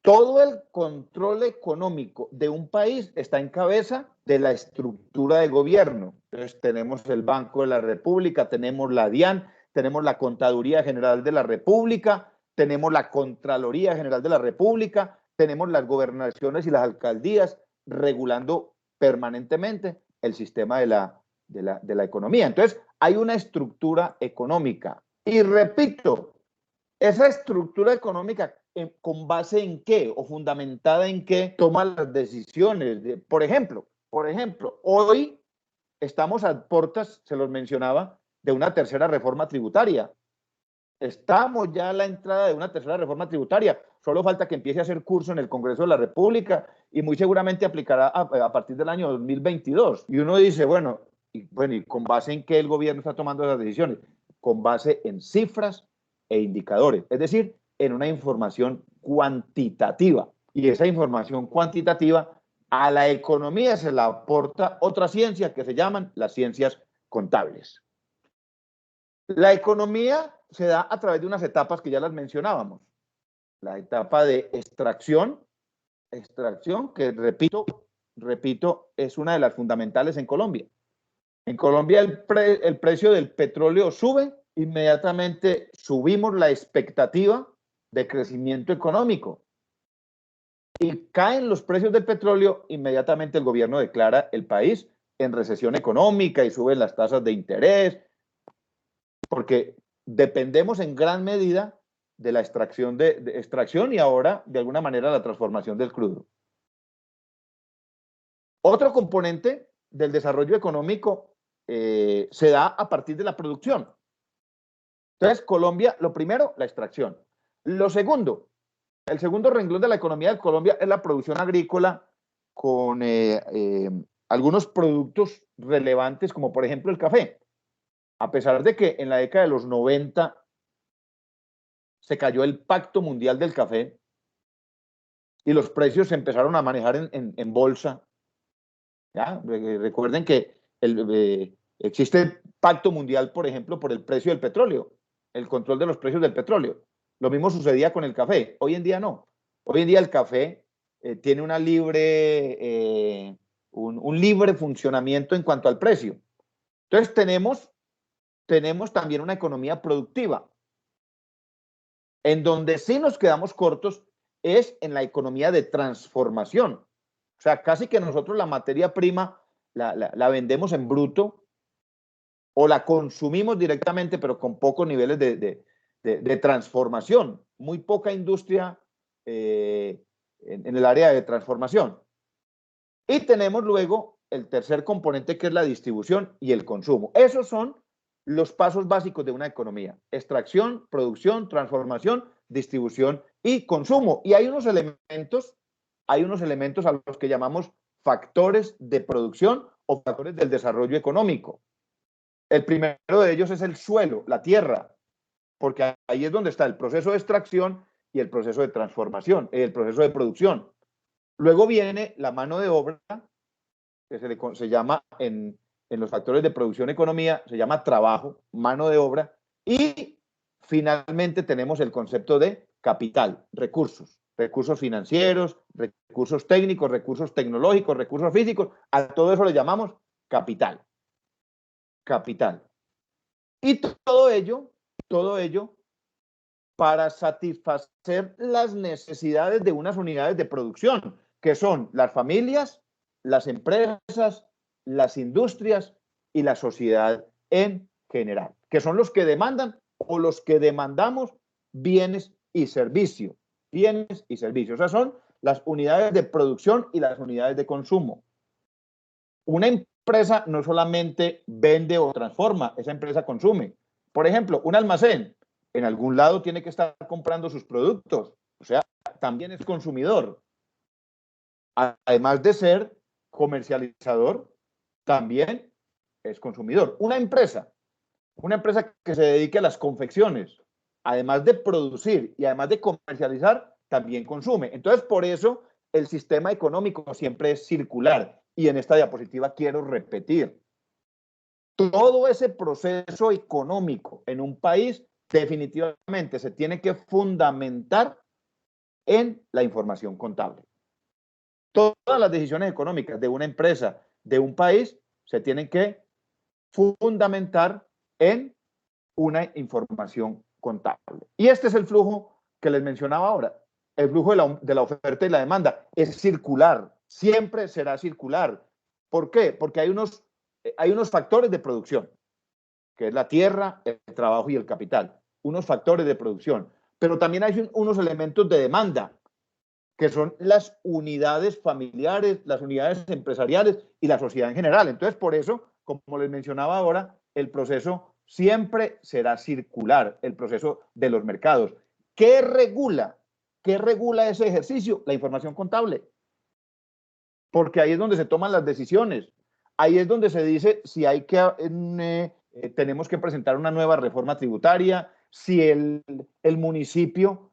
S1: Todo el control económico de un país está en cabeza de la estructura de gobierno. Entonces, tenemos el Banco de la República, tenemos la DIAN, tenemos la Contaduría General de la República, tenemos la Contraloría General de la República, tenemos las gobernaciones y las alcaldías regulando permanentemente el sistema de la economía. Entonces, hay una estructura económica. Y repito, esa estructura económica, ¿con base en qué o fundamentada en qué toma las decisiones? Por ejemplo, hoy estamos a puertas, se los mencionaba, de una tercera reforma tributaria. Estamos ya a la entrada de una tercera reforma tributaria. Solo falta que empiece a hacer curso en el Congreso de la República y muy seguramente aplicará a partir del año 2022. Y uno dice, bueno, ¿y con base en qué el gobierno está tomando esas decisiones? Con base en cifras e indicadores, es decir, en una información cuantitativa. Y esa información cuantitativa a la economía se la aporta otra ciencia que se llaman las ciencias contables. La economía se da a través de unas etapas que ya las mencionábamos. La etapa de extracción, que repito, es una de las fundamentales en Colombia. En Colombia el precio del petróleo sube, inmediatamente subimos la expectativa de crecimiento económico. Y caen los precios del petróleo, inmediatamente el gobierno declara el país en recesión económica y suben las tasas de interés, porque dependemos en gran medida de la extracción y ahora, de alguna manera, la transformación del crudo. Otro componente del desarrollo económico se da a partir de la producción. Entonces, Colombia, lo primero, la extracción. Lo segundo, el segundo renglón de la economía de Colombia es la producción agrícola con algunos productos relevantes, como por ejemplo el café. A pesar de que en la década de los 90 se cayó el Pacto Mundial del Café y los precios se empezaron a manejar en bolsa. ¿Ya? Recuerden que existe el Pacto Mundial, por ejemplo, por el precio del petróleo, el control de los precios del petróleo. Lo mismo sucedía con el café. Hoy en día no. Hoy en día el café tiene un libre funcionamiento en cuanto al precio. Entonces tenemos también una economía productiva. En donde sí nos quedamos cortos es en la economía de transformación. O sea, casi que nosotros la materia prima la vendemos en bruto o la consumimos directamente, pero con pocos niveles de transformación. Muy poca industria en el área de transformación. Y tenemos luego el tercer componente, que es la distribución y el consumo. Esos son los pasos básicos de una economía: extracción, producción, transformación, distribución y consumo. Y hay unos elementos a los que llamamos factores de producción o factores del desarrollo económico. El primero de ellos es el suelo, la tierra, porque ahí es donde está el proceso de extracción y el proceso de transformación, el proceso de producción. Luego viene la mano de obra, que se llama en los factores de producción economía, se llama trabajo, mano de obra, y finalmente tenemos el concepto de capital, recursos financieros, recursos técnicos, recursos tecnológicos, recursos físicos. A todo eso le llamamos capital. Y todo ello para satisfacer las necesidades de unas unidades de producción, que son las familias, las empresas, las industrias y la sociedad en general, que son los que demandan o los que demandamos bienes y servicios. O sea, son las unidades de producción y las unidades de consumo. Una empresa no solamente vende o transforma, esa empresa consume. Por ejemplo, un almacén, en algún lado tiene que estar comprando sus productos, o sea, también es consumidor. Además de ser comercializador, también es consumidor. Una empresa que se dedique a las confecciones, además de producir y además de comercializar, también consume. Entonces, por eso el sistema económico siempre es circular. Y en esta diapositiva quiero repetir: todo ese proceso económico en un país definitivamente se tiene que fundamentar en la información contable. Todas las decisiones económicas de una empresa, de un país, se tienen que fundamentar en una información contable. Y este es el flujo que les mencionaba ahora. El flujo de la oferta y la demanda es circular, siempre será circular. ¿Por qué? Porque hay unos factores de producción, que es la tierra, el trabajo y el capital. Unos factores de producción. Pero también hay unos elementos de demanda, que son las unidades familiares, las unidades empresariales y la sociedad en general. Entonces, por eso, como les mencionaba ahora, el proceso siempre será circular, el proceso de los mercados. ¿Qué regula ese ejercicio? La información contable. Porque ahí es donde se toman las decisiones. Ahí es donde se dice si tenemos que presentar una nueva reforma tributaria, si el municipio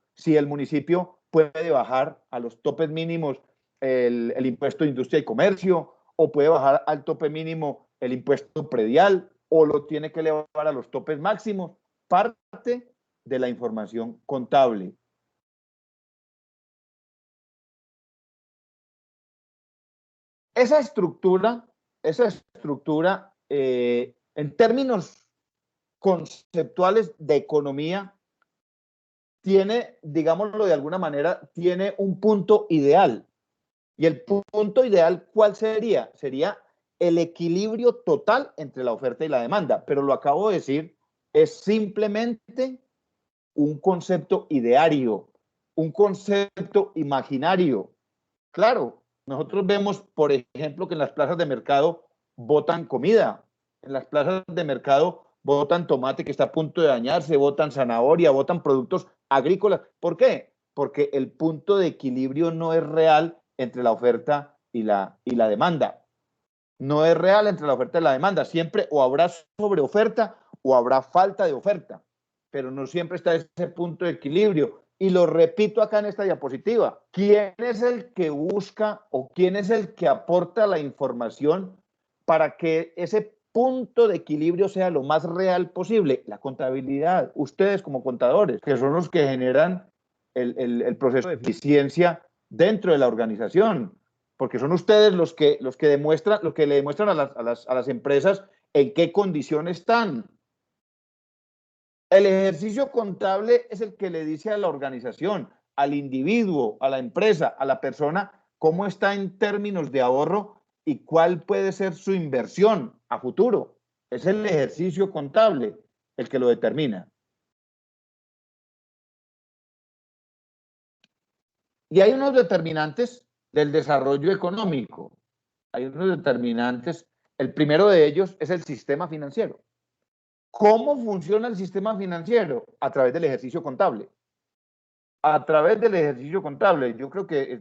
S1: puede bajar a los topes mínimos el impuesto de industria y comercio, o puede bajar al tope mínimo el impuesto predial, o lo tiene que elevar a los topes máximos. Parte de la información contable. Esa estructura, en términos conceptuales de economía, tiene, digámoslo de alguna manera, tiene un punto ideal. Y el punto ideal, ¿cuál sería? Sería el equilibrio total entre la oferta y la demanda. Pero lo acabo de decir, es simplemente un concepto ideario, un concepto imaginario. Claro, nosotros vemos, por ejemplo, que en las plazas de mercado botan comida, en las plazas de mercado botan tomate que está a punto de dañarse, botan zanahoria, botan productos agrícolas. ¿Por qué? porque el punto de equilibrio no es real entre la oferta y la demanda. No es real entre la oferta y la demanda. Siempre o habrá sobreoferta o habrá falta de oferta, pero no siempre está ese punto de equilibrio. Y lo repito acá en esta diapositiva. ¿Quién es el que busca o quién es el que aporta la información para que ese punto de equilibrio sea lo más real posible? La contabilidad. Ustedes como contadores, que son los que generan el proceso de eficiencia dentro de la organización, porque son ustedes los que demuestran, lo que le demuestran a las empresas en qué condiciones están. El ejercicio contable es el que le dice a la organización, al individuo, a la empresa, a la persona, cómo está en términos de ahorro y cuál puede ser su inversión a futuro. Es el ejercicio contable el que lo determina. Y hay unos determinantes del desarrollo económico. Hay unos determinantes. El primero de ellos es el sistema financiero. ¿Cómo funciona el sistema financiero? A través del ejercicio contable. A través del ejercicio contable. Yo creo que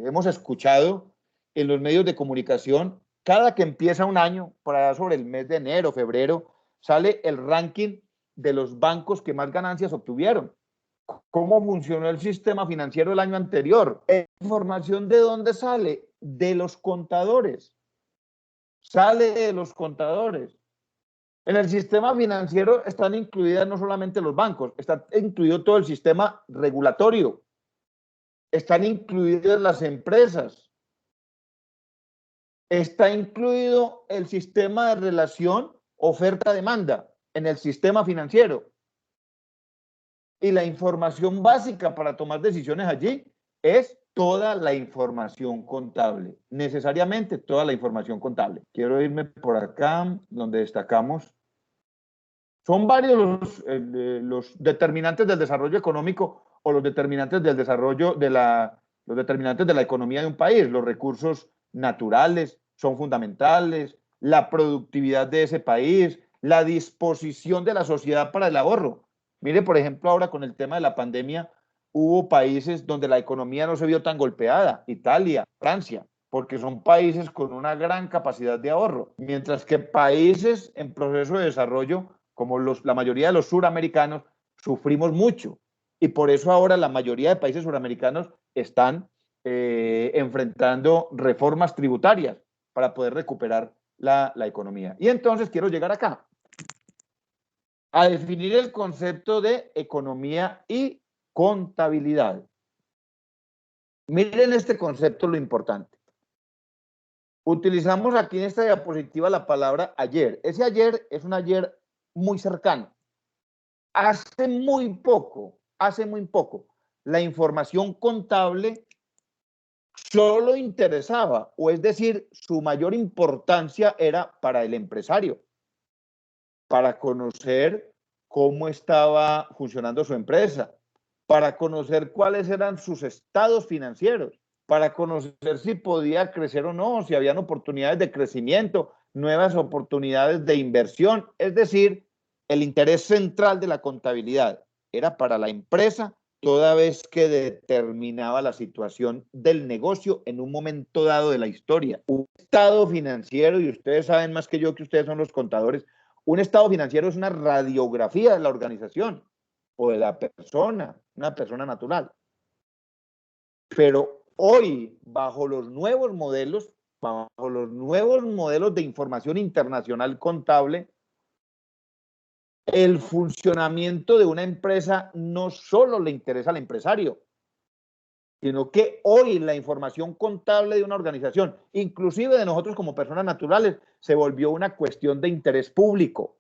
S1: hemos escuchado en los medios de comunicación, cada que empieza un año, por allá sobre el mes de enero, febrero, sale el ranking de los bancos que más ganancias obtuvieron. ¿Cómo funcionó el sistema financiero el año anterior? ¿Información de dónde sale? De los contadores. Sale de los contadores. En el sistema financiero están incluidas no solamente los bancos, está incluido todo el sistema regulatorio, están incluidas las empresas, está incluido el sistema de relación oferta-demanda en el sistema financiero. Y la información básica para tomar decisiones allí es toda la información contable, necesariamente toda la información contable. Quiero irme por acá, donde destacamos. Son varios los determinantes del desarrollo económico o los determinantes del desarrollo los determinantes de la economía de un país. Los recursos naturales son fundamentales, la productividad de ese país, la disposición de la sociedad para el ahorro. Mire, por ejemplo, ahora con el tema de la pandemia, hubo países donde la economía no se vio tan golpeada, Italia, Francia, porque son países con una gran capacidad de ahorro, mientras que países en proceso de desarrollo, como la mayoría de los suramericanos, sufrimos mucho. Y por eso ahora la mayoría de países suramericanos están enfrentando reformas tributarias para poder recuperar la economía. Y entonces quiero llegar acá, a definir el concepto de economía y contabilidad. Miren este concepto, lo importante. Utilizamos aquí en esta diapositiva la palabra ayer. Ese ayer es un ayer muy cercano. Hace muy poco, la información contable solo interesaba, o es decir, su mayor importancia era para el empresario, para conocer cómo estaba funcionando su empresa, para conocer cuáles eran sus estados financieros, para conocer si podía crecer o no, si habían oportunidades de crecimiento, nuevas oportunidades de inversión. Es decir, el interés central de la contabilidad era para la empresa, toda vez que determinaba la situación del negocio en un momento dado de la historia. Un estado financiero, y ustedes saben más que yo que ustedes son los contadores, un estado financiero es una radiografía de la organización o de la persona, una persona natural. Pero hoy, bajo los nuevos modelos de información internacional contable, el funcionamiento de una empresa no solo le interesa al empresario, sino que hoy la información contable de una organización, inclusive de nosotros como personas naturales, se volvió una cuestión de interés público.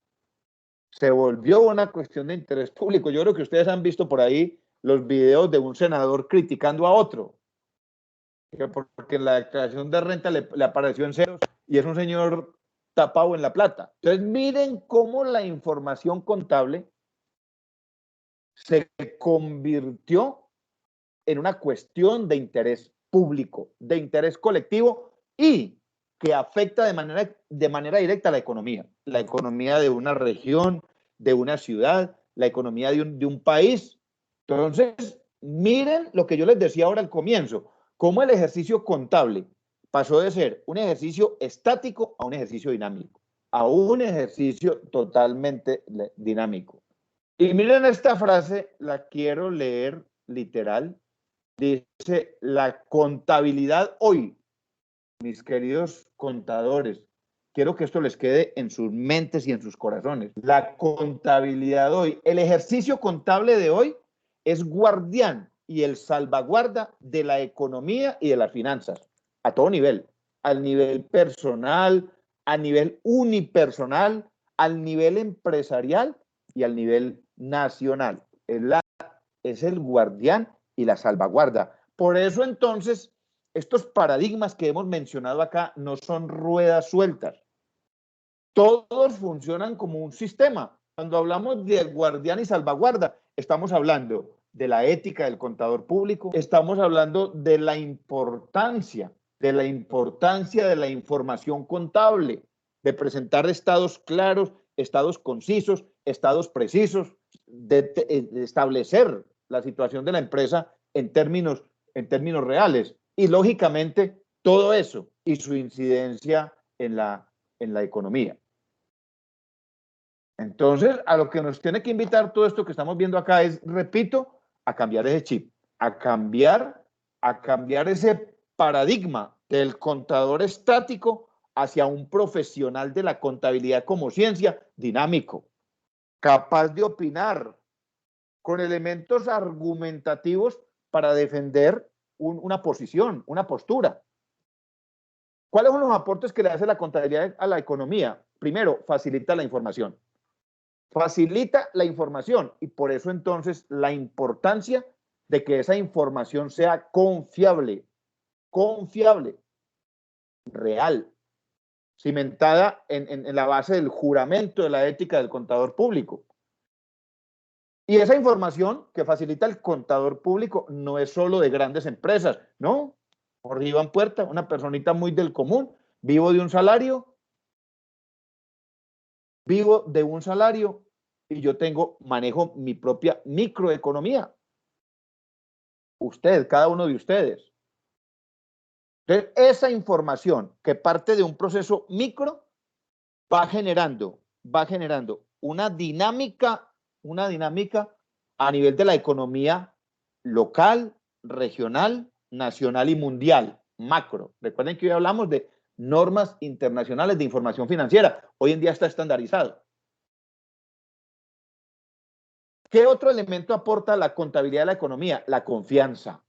S1: Se volvió una cuestión de interés público. Yo creo que ustedes han visto por ahí los videos de un senador criticando a otro, porque en la declaración de renta le apareció en ceros y es un señor tapado en la plata. Entonces miren cómo la información contable se convirtió en una cuestión de interés público, de interés colectivo y que afecta de manera directa a la economía de una región, de una ciudad, la economía de un país. Entonces, miren lo que yo les decía ahora al comienzo, cómo el ejercicio contable pasó de ser un ejercicio estático a un ejercicio dinámico, a un ejercicio totalmente dinámico. Y miren esta frase, la quiero leer literal. Dice, la contabilidad hoy, mis queridos contadores, quiero que esto les quede en sus mentes y en sus corazones. La contabilidad hoy, el ejercicio contable de hoy es guardián y el salvaguarda de la economía y de las finanzas, a todo nivel, al nivel personal, a nivel unipersonal, al nivel empresarial y al nivel nacional. Es el guardián y la salvaguarda. Por eso entonces, estos paradigmas que hemos mencionado acá no son ruedas sueltas. Todos funcionan como un sistema. Cuando hablamos de guardián y salvaguarda, estamos hablando de la ética del contador público, estamos hablando de la importancia de la información contable, de presentar estados claros, estados concisos, estados precisos, de establecer la situación de la empresa en términos reales. Y lógicamente todo eso y su incidencia en la economía. Entonces, a lo que nos tiene que invitar todo esto que estamos viendo acá es, repito, a cambiar ese chip, a cambiar ese paradigma del contador estático hacia un profesional de la contabilidad como ciencia dinámico, capaz de opinar con elementos argumentativos para defender una posición, una postura. ¿Cuáles son los aportes que le hace la contabilidad a la economía? Primero, facilita la información. Facilita la información y por eso entonces la importancia de que esa información sea confiable, real, cimentada en la base del juramento de la ética del contador público. Y esa información que facilita el contador público no es solo de grandes empresas, no. Por arriba en puerta, una personita muy del común, vivo de un salario y yo manejo mi propia microeconomía. Cada uno de ustedes. Entonces, esa información que parte de un proceso micro va generando una dinámica a nivel de la economía local, regional, nacional y mundial, macro. Recuerden que hoy hablamos de normas internacionales de información financiera. Hoy en día está estandarizado. ¿Qué otro elemento aporta la contabilidad de la economía? La confianza,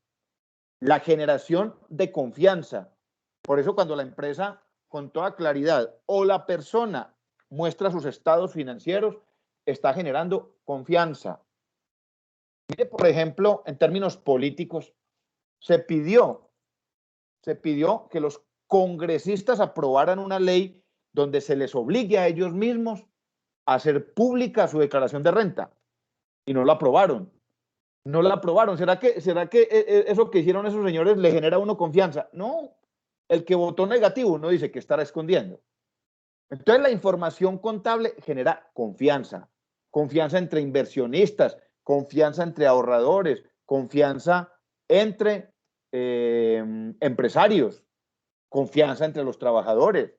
S1: la generación de confianza. Por eso cuando la empresa, con toda claridad, o la persona muestra sus estados financieros, está generando confianza. Mire, por ejemplo, en términos políticos, se pidió que los congresistas aprobaran una ley donde se les obligue a ellos mismos a hacer pública su declaración de renta. Y no la aprobaron. No la aprobaron. ¿Será que eso que hicieron esos señores le genera a uno confianza? No. El que votó negativo, uno dice que estará escondiendo. Entonces, la información contable genera confianza. Confianza entre inversionistas, confianza entre ahorradores, confianza entre empresarios, confianza entre los trabajadores.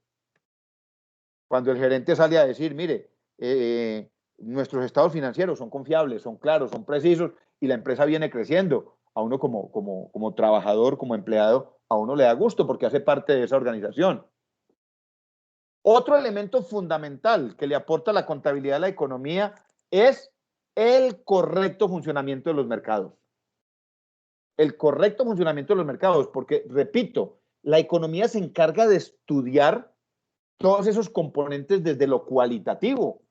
S1: Cuando el gerente sale a decir, mire, nuestros estados financieros son confiables, son claros, son precisos y la empresa viene creciendo, a uno como trabajador, como empleado, a uno le da gusto porque hace parte de esa organización. Otro elemento fundamental que le aporta la contabilidad a la economía es el correcto funcionamiento de los mercados. El correcto funcionamiento de los mercados, porque, repito, la economía se encarga de estudiar todos esos componentes desde lo cualitativo.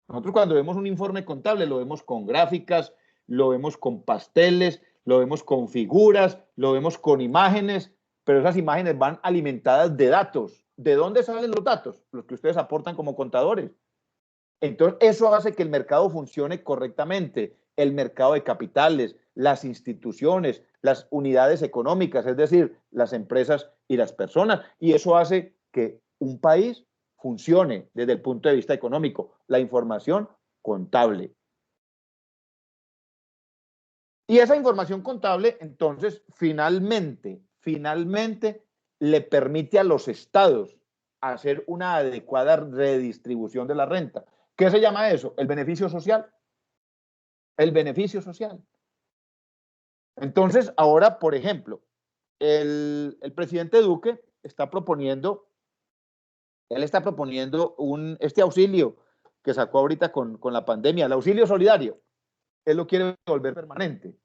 S1: Nosotros cuando vemos un informe contable lo vemos con gráficas, lo vemos con pasteles, lo vemos con figuras, lo vemos con imágenes, pero esas imágenes van alimentadas de datos. ¿De dónde salen los datos? Los que ustedes aportan como contadores. Entonces, eso hace que el mercado funcione correctamente. El mercado de capitales, las instituciones, las unidades económicas, es decir, las empresas y las personas. Y eso hace que un país funcione desde el punto de vista económico. La información contable. Y esa información contable, entonces, finalmente, le permite a los estados hacer una adecuada redistribución de la renta. ¿Qué se llama eso? El beneficio social. El beneficio social. Entonces, ahora, por ejemplo, el presidente Duque está proponiendo, este auxilio que sacó ahorita con la pandemia, el auxilio solidario. Él lo quiere volver permanente.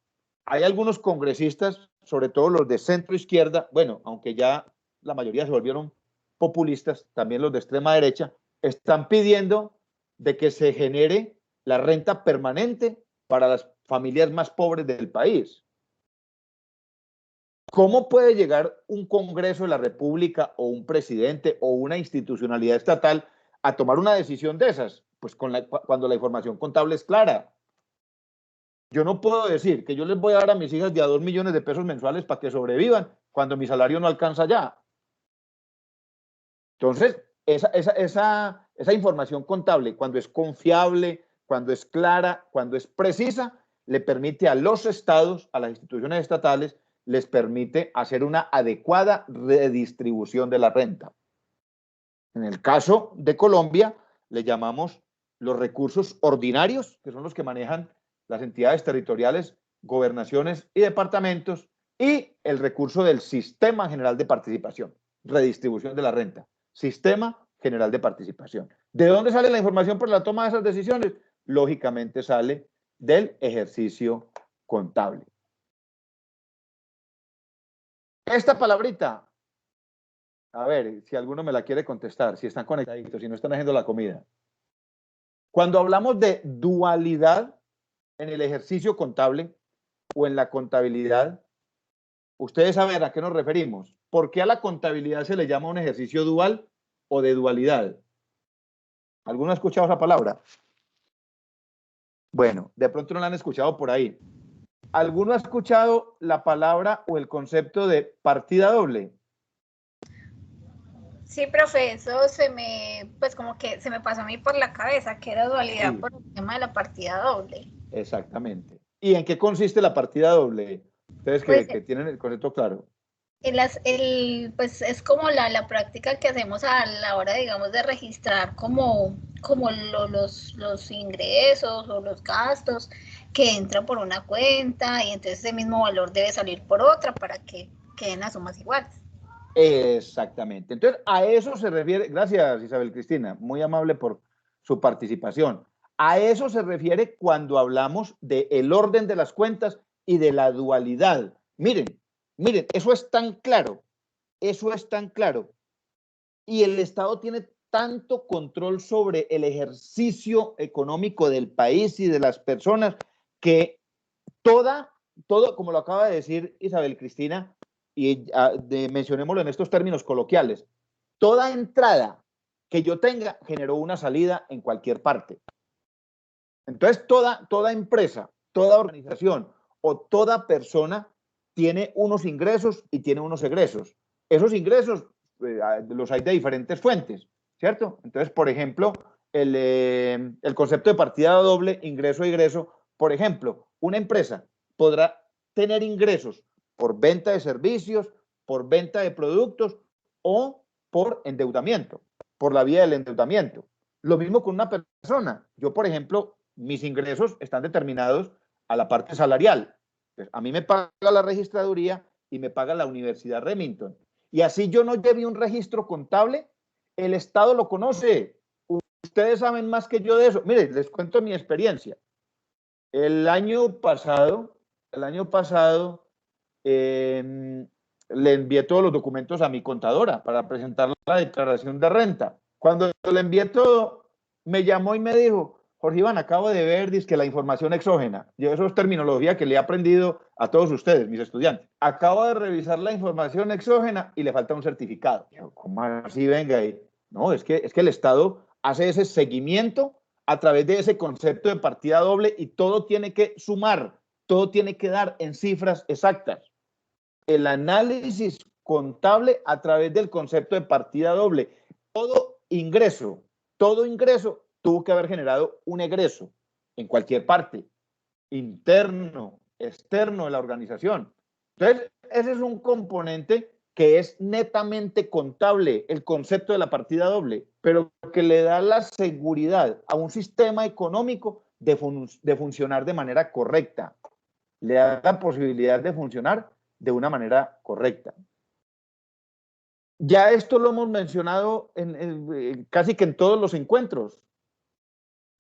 S1: Hay algunos congresistas, sobre todo los de centro izquierda, bueno, aunque ya la mayoría se volvieron populistas, también los de extrema derecha, están pidiendo de que se genere la renta permanente para las familias más pobres del país. ¿Cómo puede llegar un Congreso de la República o un presidente o una institucionalidad estatal a tomar una decisión de esas? Pues cuando la información contable es clara. Yo no puedo decir que yo les voy a dar a mis hijas de a 2 millones de pesos mensuales para que sobrevivan cuando mi salario no alcanza ya. Entonces, esa información contable, cuando es confiable, cuando es clara, cuando es precisa, le permite a los estados, a las instituciones estatales, les permite hacer una adecuada redistribución de la renta. En el caso de Colombia, le llamamos los recursos ordinarios, que son los que manejan las entidades territoriales, gobernaciones y departamentos, y el recurso del Sistema General de Participación, redistribución de la renta, Sistema General de Participación. ¿De dónde sale la información para la toma de esas decisiones? Lógicamente sale del ejercicio contable. Esta palabrita, a ver si alguno me la quiere contestar, si están conectaditos, si no están haciendo la comida. Cuando hablamos de dualidad en el ejercicio contable o en la contabilidad, ustedes saben a qué nos referimos. ¿Por qué a la contabilidad se le llama un ejercicio dual o de dualidad? ¿Alguno ha escuchado esa palabra? Bueno, de pronto no la han escuchado por ahí. ¿Alguno ha escuchado la palabra o el concepto de partida doble?
S7: Sí, profe, eso pues como que se me pasó a mí por la cabeza, que era dualidad
S1: Sí.
S7: por el tema de la partida doble.
S1: Exactamente. ¿Y en qué consiste la partida doble? Ustedes que tienen el concepto claro.
S7: Pues es como la práctica que hacemos a la hora, digamos, de registrar como los ingresos o los gastos que entran por una cuenta y entonces ese mismo valor debe salir por otra para que queden las sumas iguales.
S1: Exactamente. Entonces, a eso se refiere, gracias Isabel Cristina, muy amable por su participación. A eso se refiere cuando hablamos del orden de las cuentas y de la dualidad. Miren, eso es tan claro, y el Estado tiene tanto control sobre el ejercicio económico del país y de las personas que todo, como lo acaba de decir Isabel Cristina, y mencionémoslo en estos términos coloquiales, toda entrada que yo tenga generó una salida en cualquier parte. Entonces, toda empresa, toda organización o toda persona tiene unos ingresos y tiene unos egresos. Esos ingresos los hay de diferentes fuentes, ¿cierto? Entonces, por ejemplo, el concepto de partida doble, ingreso e egreso, por ejemplo, una empresa podrá tener ingresos por venta de servicios, por venta de productos o por endeudamiento, por la vía del endeudamiento. Lo mismo con una persona. Yo, por ejemplo, mis ingresos están determinados a la parte salarial. Pues a mí me paga la registraduría y me paga la Universidad Remington. Y así yo no lleve un registro contable, el Estado lo conoce. Ustedes saben más que yo de eso. Miren, les cuento mi experiencia. El año pasado le envié todos los documentos a mi contadora para presentar la declaración de renta. Cuando le envié todo, me llamó y me dijo, Jorge Iván, acabo de ver que la información exógena, yo eso es terminología que le he aprendido a todos ustedes, mis estudiantes. Acabo de revisar la información exógena y le falta un certificado. Yo, ¿cómo así? Venga ahí. No, es que el Estado hace ese seguimiento a través de ese concepto de partida doble y todo tiene que sumar, todo tiene que dar en cifras exactas. El análisis contable a través del concepto de partida doble. Todo ingreso tuvo que haber generado un egreso en cualquier parte, interno, externo de la organización. Entonces, ese es un componente que es netamente contable, el concepto de la partida doble, pero que le da la seguridad a un sistema económico de funcionar de manera correcta. Le da la posibilidad de funcionar de una manera correcta. Ya esto lo hemos mencionado casi que en todos los encuentros.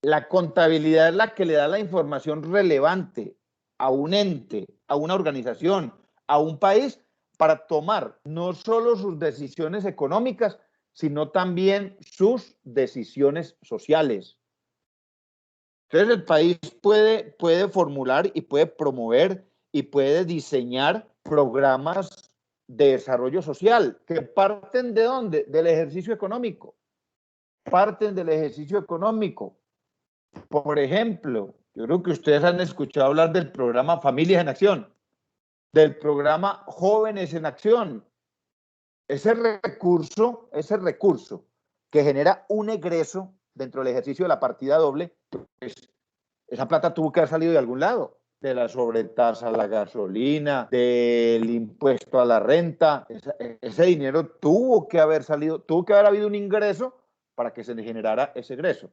S1: La contabilidad es la que le da la información relevante a un ente, a una organización, a un país, para tomar no solo sus decisiones económicas, sino también sus decisiones sociales. Entonces el país puede formular y puede promover y puede diseñar programas de desarrollo social que parten ¿de dónde? Del ejercicio económico. Parten del ejercicio económico. Por ejemplo, yo creo que ustedes han escuchado hablar del programa Familias en Acción, del programa Jóvenes en Acción. Ese recurso que genera un egreso dentro del ejercicio de la partida doble, pues esa plata tuvo que haber salido de algún lado, de la sobretasa a la gasolina, del impuesto a la renta. Ese dinero tuvo que haber salido, tuvo que haber habido un ingreso para que se le generara ese egreso.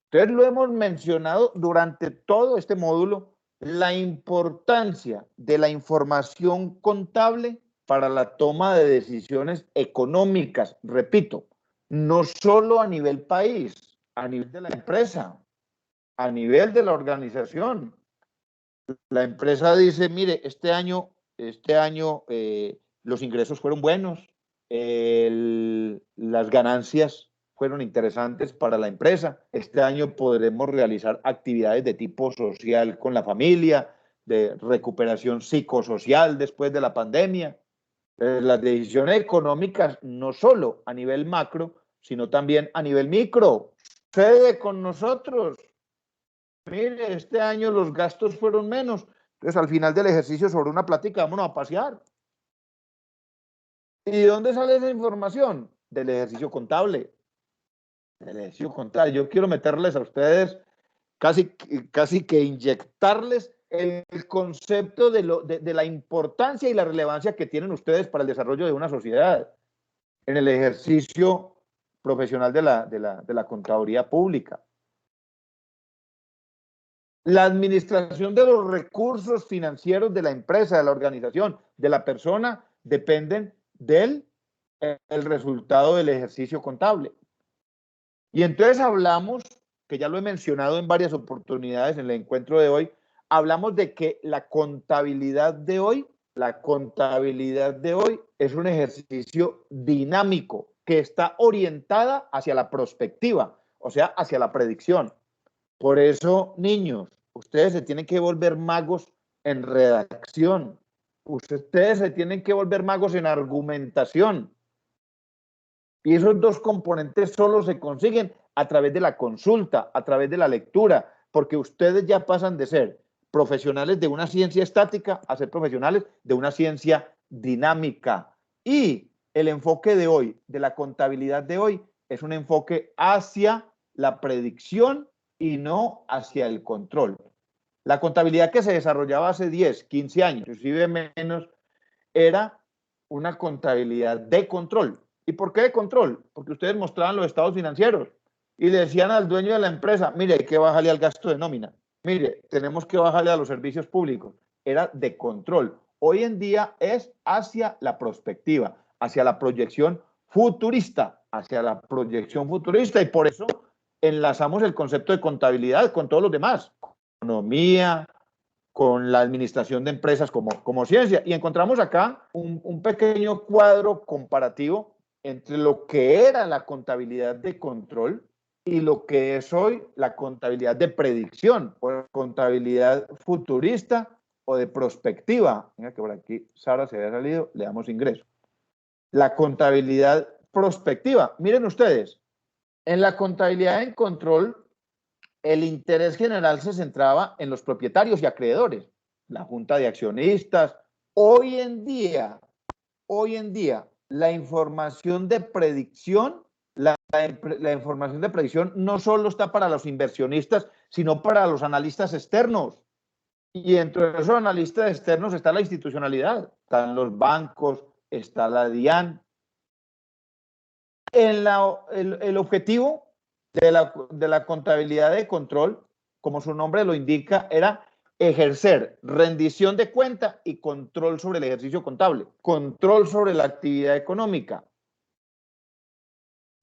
S1: Entonces lo hemos mencionado durante todo este módulo, la importancia de la información contable para la toma de decisiones económicas, repito, no solo a nivel país, a nivel de la empresa, a nivel de la organización. La empresa dice, mire, este año los ingresos fueron buenos, las ganancias fueron interesantes para la empresa. Este año podremos realizar actividades de tipo social con la familia, de recuperación psicosocial después de la pandemia. Las decisiones económicas, no solo a nivel macro, sino también a nivel micro. Sucede con nosotros. Mire, este año los gastos fueron menos. Entonces, al final del ejercicio, sobre una plática, vámonos a pasear. ¿Y de dónde sale esa información? Del ejercicio contable. Del ejercicio contable. Yo quiero meterles a ustedes, casi que inyectarles el concepto de la importancia y la relevancia que tienen ustedes para el desarrollo de una sociedad en el ejercicio profesional de la contaduría pública. La administración de los recursos financieros de la empresa, de la organización, de la persona, dependen del resultado del ejercicio contable. Y entonces hablamos, que ya lo he mencionado en varias oportunidades en el encuentro de hoy, hablamos de que la contabilidad de hoy es un ejercicio dinámico que está orientada hacia la prospectiva, o sea, hacia la predicción. Por eso, niños, ustedes se tienen que volver magos en redacción. Ustedes se tienen que volver magos en argumentación. Y esos dos componentes solo se consiguen a través de la consulta, a través de la lectura, porque ustedes ya pasan de ser profesionales de una ciencia estática a ser profesionales de una ciencia dinámica. Y el enfoque de hoy, de la contabilidad de hoy, es un enfoque hacia la predicción y no hacia el control. La contabilidad que se desarrollaba hace 10, 15 años, inclusive menos, era una contabilidad de control. ¿Y por qué de control? Porque ustedes mostraban los estados financieros y le decían al dueño de la empresa, mire, hay que bajarle al gasto de nómina, mire, tenemos que bajarle a los servicios públicos. Era de control. Hoy en día es hacia la prospectiva, hacia la proyección futurista, y por eso enlazamos el concepto de contabilidad con todos los demás, economía, con la administración de empresas como ciencia. Y encontramos acá un pequeño cuadro comparativo entre lo que era la contabilidad de control y lo que es hoy la contabilidad de predicción, o contabilidad futurista o de prospectiva. Mira que por aquí Sara se había salido, le damos ingreso. La contabilidad prospectiva. Miren ustedes, en la contabilidad en control, el interés general se centraba en los propietarios y acreedores, la junta de accionistas. Hoy en día, la información de predicción, la información de predicción no solo está para los inversionistas, sino para los analistas externos. Y dentro de esos analistas externos está la institucionalidad, están los bancos, está la DIAN. El objetivo de la contabilidad de control, como su nombre lo indica, era ejercer rendición de cuenta y control sobre el ejercicio contable, control sobre la actividad económica.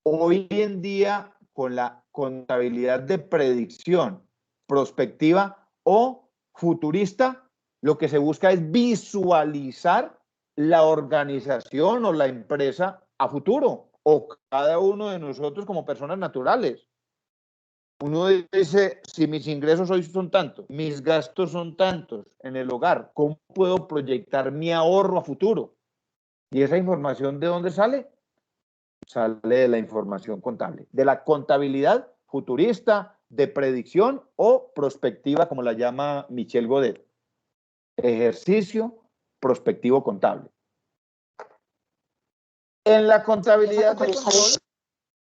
S1: Hoy en día, con la contabilidad de predicción, prospectiva o futurista, lo que se busca es visualizar la organización o la empresa a futuro, o cada uno de nosotros como personas naturales. Uno dice, si mis ingresos hoy son tantos, mis gastos son tantos en el hogar, ¿cómo puedo proyectar mi ahorro a futuro? ¿Y esa información de dónde sale? Sale de la información contable, de la contabilidad futurista, de predicción o prospectiva, como la llama Michel Godet. Ejercicio prospectivo contable. En la contabilidad de control,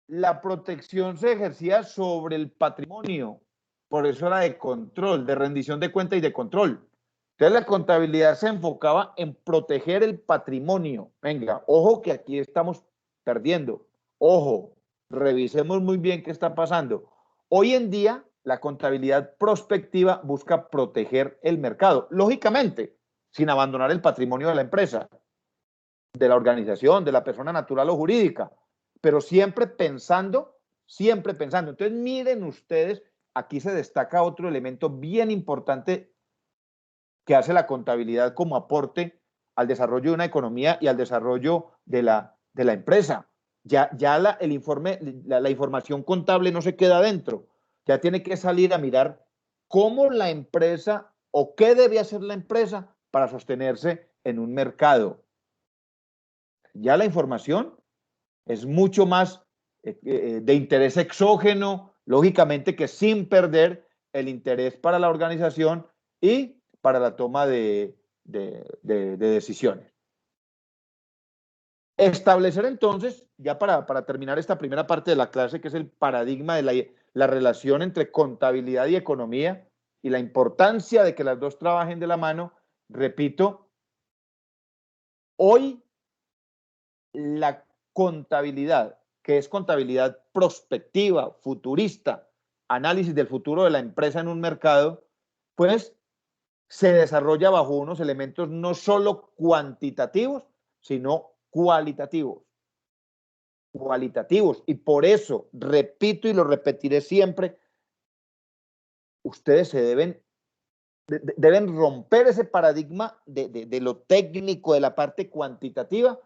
S1: la protección se ejercía sobre el patrimonio, por eso era de control, de rendición de cuenta y de control. Entonces la contabilidad se enfocaba en proteger el patrimonio. Venga, ojo que aquí estamos perdiendo. Ojo, revisemos muy bien qué está pasando. Hoy en día, la contabilidad prospectiva busca proteger el mercado, lógicamente, sin abandonar el patrimonio de la empresa, de la organización, de la persona natural o jurídica, pero siempre pensando. Entonces, miren ustedes, aquí se destaca otro elemento bien importante que hace la contabilidad como aporte al desarrollo de una economía y al desarrollo de la empresa. Ya el informe, la información contable no se queda adentro, ya tiene que salir a mirar cómo la empresa o qué debe hacer la empresa para sostenerse en un mercado. Ya la información es mucho más de interés exógeno, lógicamente que sin perder el interés para la organización y para la toma de decisiones. Establecer entonces, ya para terminar esta primera parte de la clase, que es el paradigma de la relación entre contabilidad y economía y la importancia de que las dos trabajen de la mano, repito, hoy la contabilidad, que es contabilidad prospectiva, futurista, análisis del futuro de la empresa en un mercado, pues se desarrolla bajo unos elementos no solo cuantitativos, sino cualitativos. Y por eso, repito y lo repetiré siempre, ustedes se deben romper ese paradigma de lo técnico, de la parte cuantitativa,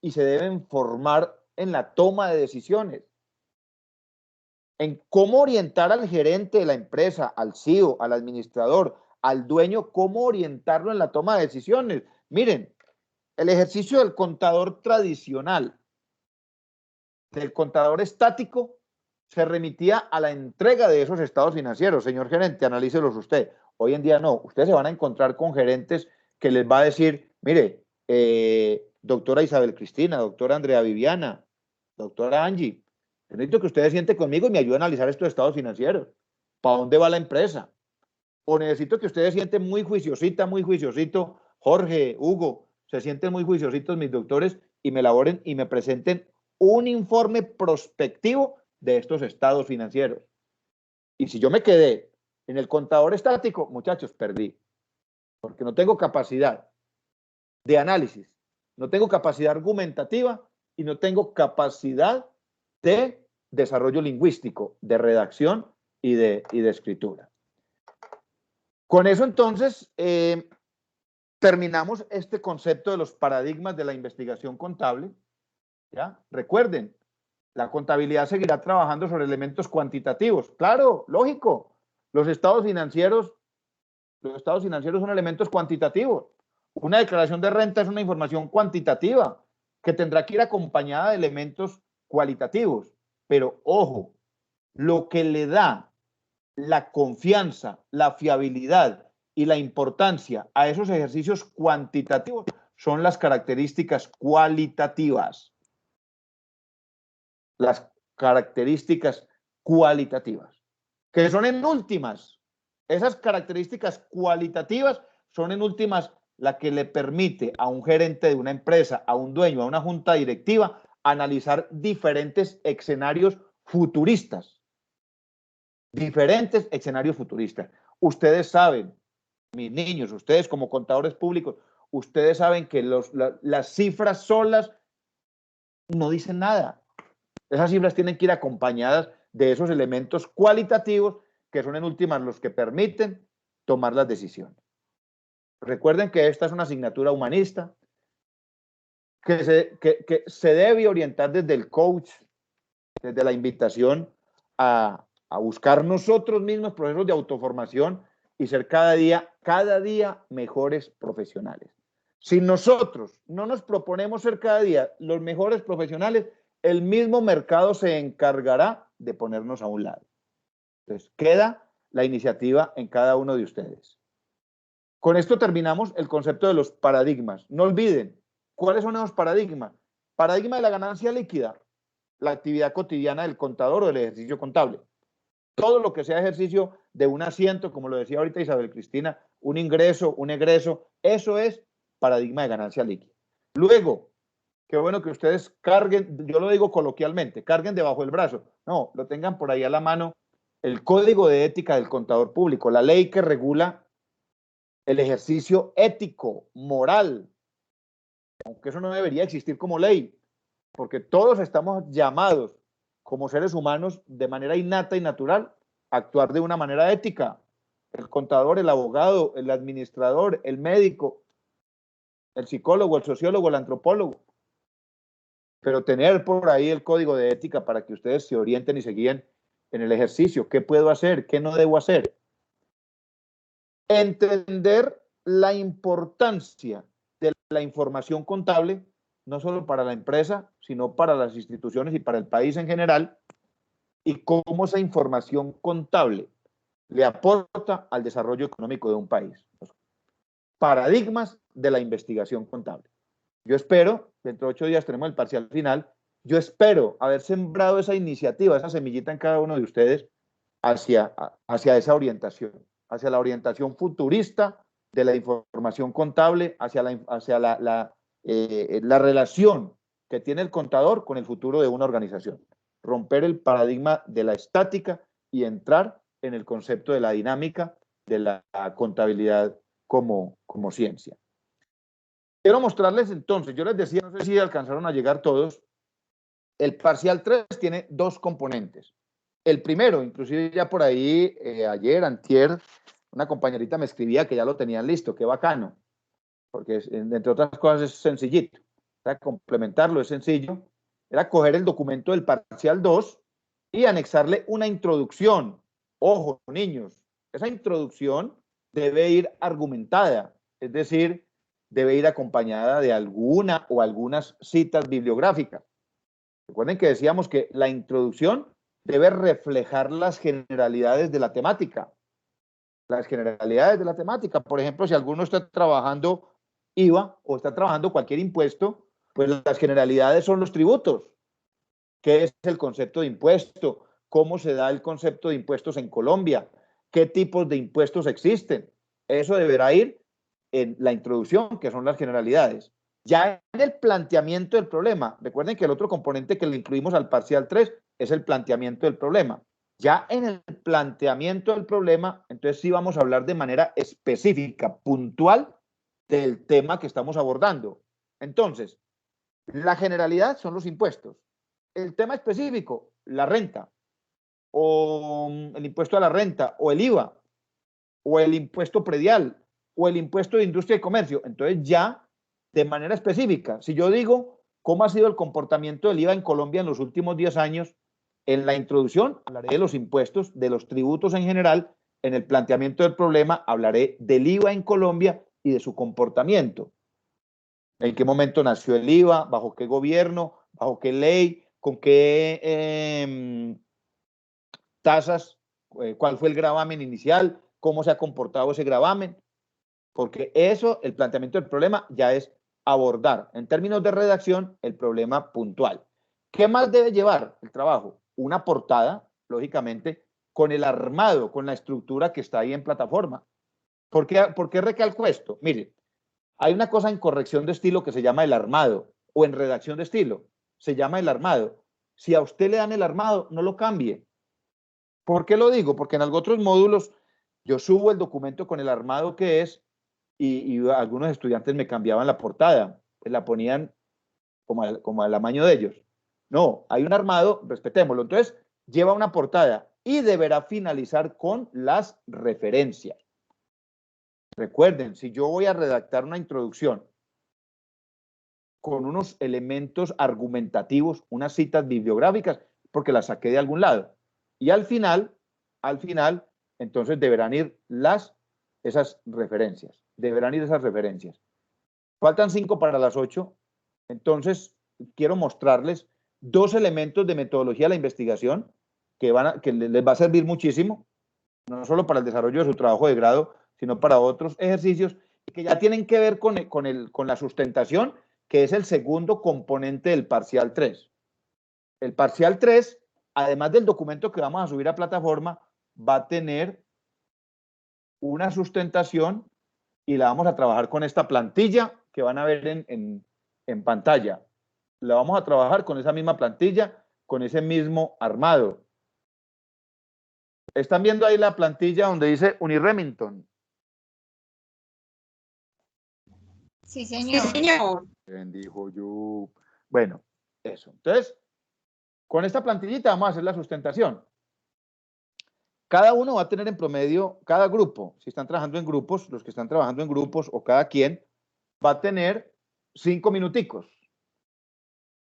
S1: y se deben formar en la toma de decisiones, en cómo orientar al gerente de la empresa, al CEO, al administrador, al dueño, cómo orientarlo en la toma de decisiones. Miren, el ejercicio del contador tradicional, del contador estático, se remitía a la entrega de esos estados financieros. Señor gerente, analícelos usted. Hoy en día no. Ustedes se van a encontrar con gerentes que les va a decir, mire, doctora Isabel Cristina, doctora Andrea Viviana, doctora Angie, necesito que ustedes sienten conmigo y me ayuden a analizar estos estados financieros. ¿Para dónde va la empresa? O necesito que ustedes sienten muy juiciosita, muy juiciosito, Jorge, Hugo, se sienten muy juiciositos mis doctores y me elaboren y me presenten un informe prospectivo de estos estados financieros. Y si yo me quedé en el contador estático, muchachos, perdí, porque no tengo capacidad de análisis, no tengo capacidad argumentativa y no tengo capacidad de desarrollo lingüístico, de redacción y de escritura. Con eso, entonces, terminamos este concepto de los paradigmas de la investigación contable. ¿Ya? Recuerden, la contabilidad seguirá trabajando sobre elementos cuantitativos. Claro, lógico. Los estados financieros son elementos cuantitativos. Una declaración de renta es una información cuantitativa que tendrá que ir acompañada de elementos cualitativos. Pero, ojo, lo que le da la confianza, la fiabilidad y la importancia a esos ejercicios cuantitativos son las características cualitativas. Las características cualitativas, que son en últimas Esas características cualitativas son en últimas la que le permite a un gerente de una empresa, a un dueño, a una junta directiva, analizar diferentes escenarios futuristas. Diferentes escenarios futuristas. Ustedes saben, mis niños, ustedes como contadores públicos, ustedes saben que las cifras solas no dicen nada. Esas cifras tienen que ir acompañadas de esos elementos cualitativos que son en últimas los que permiten tomar las decisiones. Recuerden que esta es una asignatura humanista que se debe orientar desde el coach, desde la invitación a buscar nosotros mismos procesos de autoformación y ser cada día mejores profesionales. Si nosotros no nos proponemos ser cada día los mejores profesionales, el mismo mercado se encargará de ponernos a un lado. Entonces, queda la iniciativa en cada uno de ustedes. Con esto terminamos el concepto de los paradigmas. No olviden, ¿cuáles son esos paradigmas? Paradigma de la ganancia líquida, la actividad cotidiana del contador o del ejercicio contable. Todo lo que sea ejercicio de un asiento, como lo decía ahorita Isabel Cristina, un ingreso, un egreso, eso es paradigma de ganancia líquida. Luego, qué bueno que ustedes carguen, yo lo digo coloquialmente, carguen debajo del brazo. No, lo tengan por ahí a la mano, el Código de Ética del Contador Público, la ley que regula el ejercicio ético, moral, aunque eso no debería existir como ley, porque todos estamos llamados como seres humanos de manera innata y natural a actuar de una manera ética. El contador, el abogado, el administrador, el médico, el psicólogo, el sociólogo, el antropólogo. Pero tener por ahí el código de ética para que ustedes se orienten y se guíen en el ejercicio. ¿Qué puedo hacer? ¿Qué no debo hacer? Entender la importancia de la información contable, no solo para la empresa, sino para las instituciones y para el país en general, y cómo esa información contable le aporta al desarrollo económico de un país. Paradigmas de la investigación contable. Yo espero, dentro de 8 días tenemos el parcial final, yo espero haber sembrado esa iniciativa, esa semillita en cada uno de ustedes hacia esa orientación, hacia la orientación futurista de la información contable, hacia la relación que tiene el contador con el futuro de una organización. Romper el paradigma de la estática y entrar en el concepto de la dinámica de la contabilidad como ciencia. Quiero mostrarles entonces, yo les decía, no sé si alcanzaron a llegar todos, el parcial 3 tiene 2 componentes. El primero, inclusive ya por ahí, ayer, antier, una compañerita me escribía que ya lo tenían listo, qué bacano, porque entre otras cosas es sencillito, para complementarlo es sencillo, era coger el documento del parcial 2 y anexarle una introducción. Ojo, niños, esa introducción debe ir argumentada, es decir, debe ir acompañada de alguna o algunas citas bibliográficas. Recuerden que decíamos que la introducción debe reflejar las generalidades de la temática. Las generalidades de la temática. Por ejemplo, si alguno está trabajando IVA o está trabajando cualquier impuesto, pues las generalidades son los tributos. ¿Qué es el concepto de impuesto? ¿Cómo se da el concepto de impuestos en Colombia? ¿Qué tipos de impuestos existen? Eso deberá ir en la introducción, que son las generalidades. Ya en el planteamiento del problema, recuerden que el otro componente que le incluimos al parcial 3 es el planteamiento del problema. Ya en el planteamiento del problema, entonces sí vamos a hablar de manera específica, puntual, del tema que estamos abordando. Entonces, la generalidad son los impuestos. El tema específico, la renta, o el impuesto a la renta, o el IVA, o el impuesto predial, o el impuesto de industria y comercio. Entonces ya de manera específica, si yo digo cómo ha sido el comportamiento del IVA en Colombia en los últimos 10 años, en la introducción hablaré de los impuestos, de los tributos en general, en el planteamiento del problema hablaré del IVA en Colombia y de su comportamiento. ¿En qué momento nació el IVA? ¿Bajo qué gobierno? ¿Bajo qué ley? ¿Con qué tasas? ¿Cuál fue el gravamen inicial? ¿Cómo se ha comportado ese gravamen? Porque eso, el planteamiento del problema, ya es abordar, en términos de redacción, el problema puntual. ¿Qué más debe llevar el trabajo? Una portada, lógicamente, con el armado, con la estructura que está ahí en plataforma. ¿Por qué recalco esto? Mire, hay una cosa en corrección de estilo que se llama el armado, o en redacción de estilo, se llama el armado. Si a usted le dan el armado, no lo cambie. ¿Por qué lo digo? Porque en otros módulos yo subo el documento con el armado que es y algunos estudiantes me cambiaban la portada, la ponían como al amaño de ellos. No, hay un armado, respetémoslo. Entonces, lleva una portada y deberá finalizar con las referencias. Recuerden, si yo voy a redactar una introducción con unos elementos argumentativos, unas citas bibliográficas, porque las saqué de algún lado. Y al final, entonces deberán ir esas referencias. Deberán ir esas referencias. Faltan 5 para las 8. Entonces, quiero mostrarles 2 elementos de metodología de la investigación que les va a servir muchísimo, no solo para el desarrollo de su trabajo de grado, sino para otros ejercicios que ya tienen que ver con la sustentación, que es el segundo componente del parcial 3. El parcial 3, además del documento que vamos a subir a plataforma, va a tener una sustentación y la vamos a trabajar con esta plantilla que van a ver en pantalla. La vamos a trabajar con esa misma plantilla, con ese mismo armado. ¿Están viendo ahí la plantilla donde dice Uniremington?
S7: Sí, señor.
S6: Sí, señor.
S1: Bendijo yo. Bueno, eso. Entonces, con esta plantillita vamos a hacer la sustentación. Cada uno va a tener en promedio, cada grupo, si están trabajando en grupos, los que están trabajando en grupos o cada quien, va a tener 5 minuticos.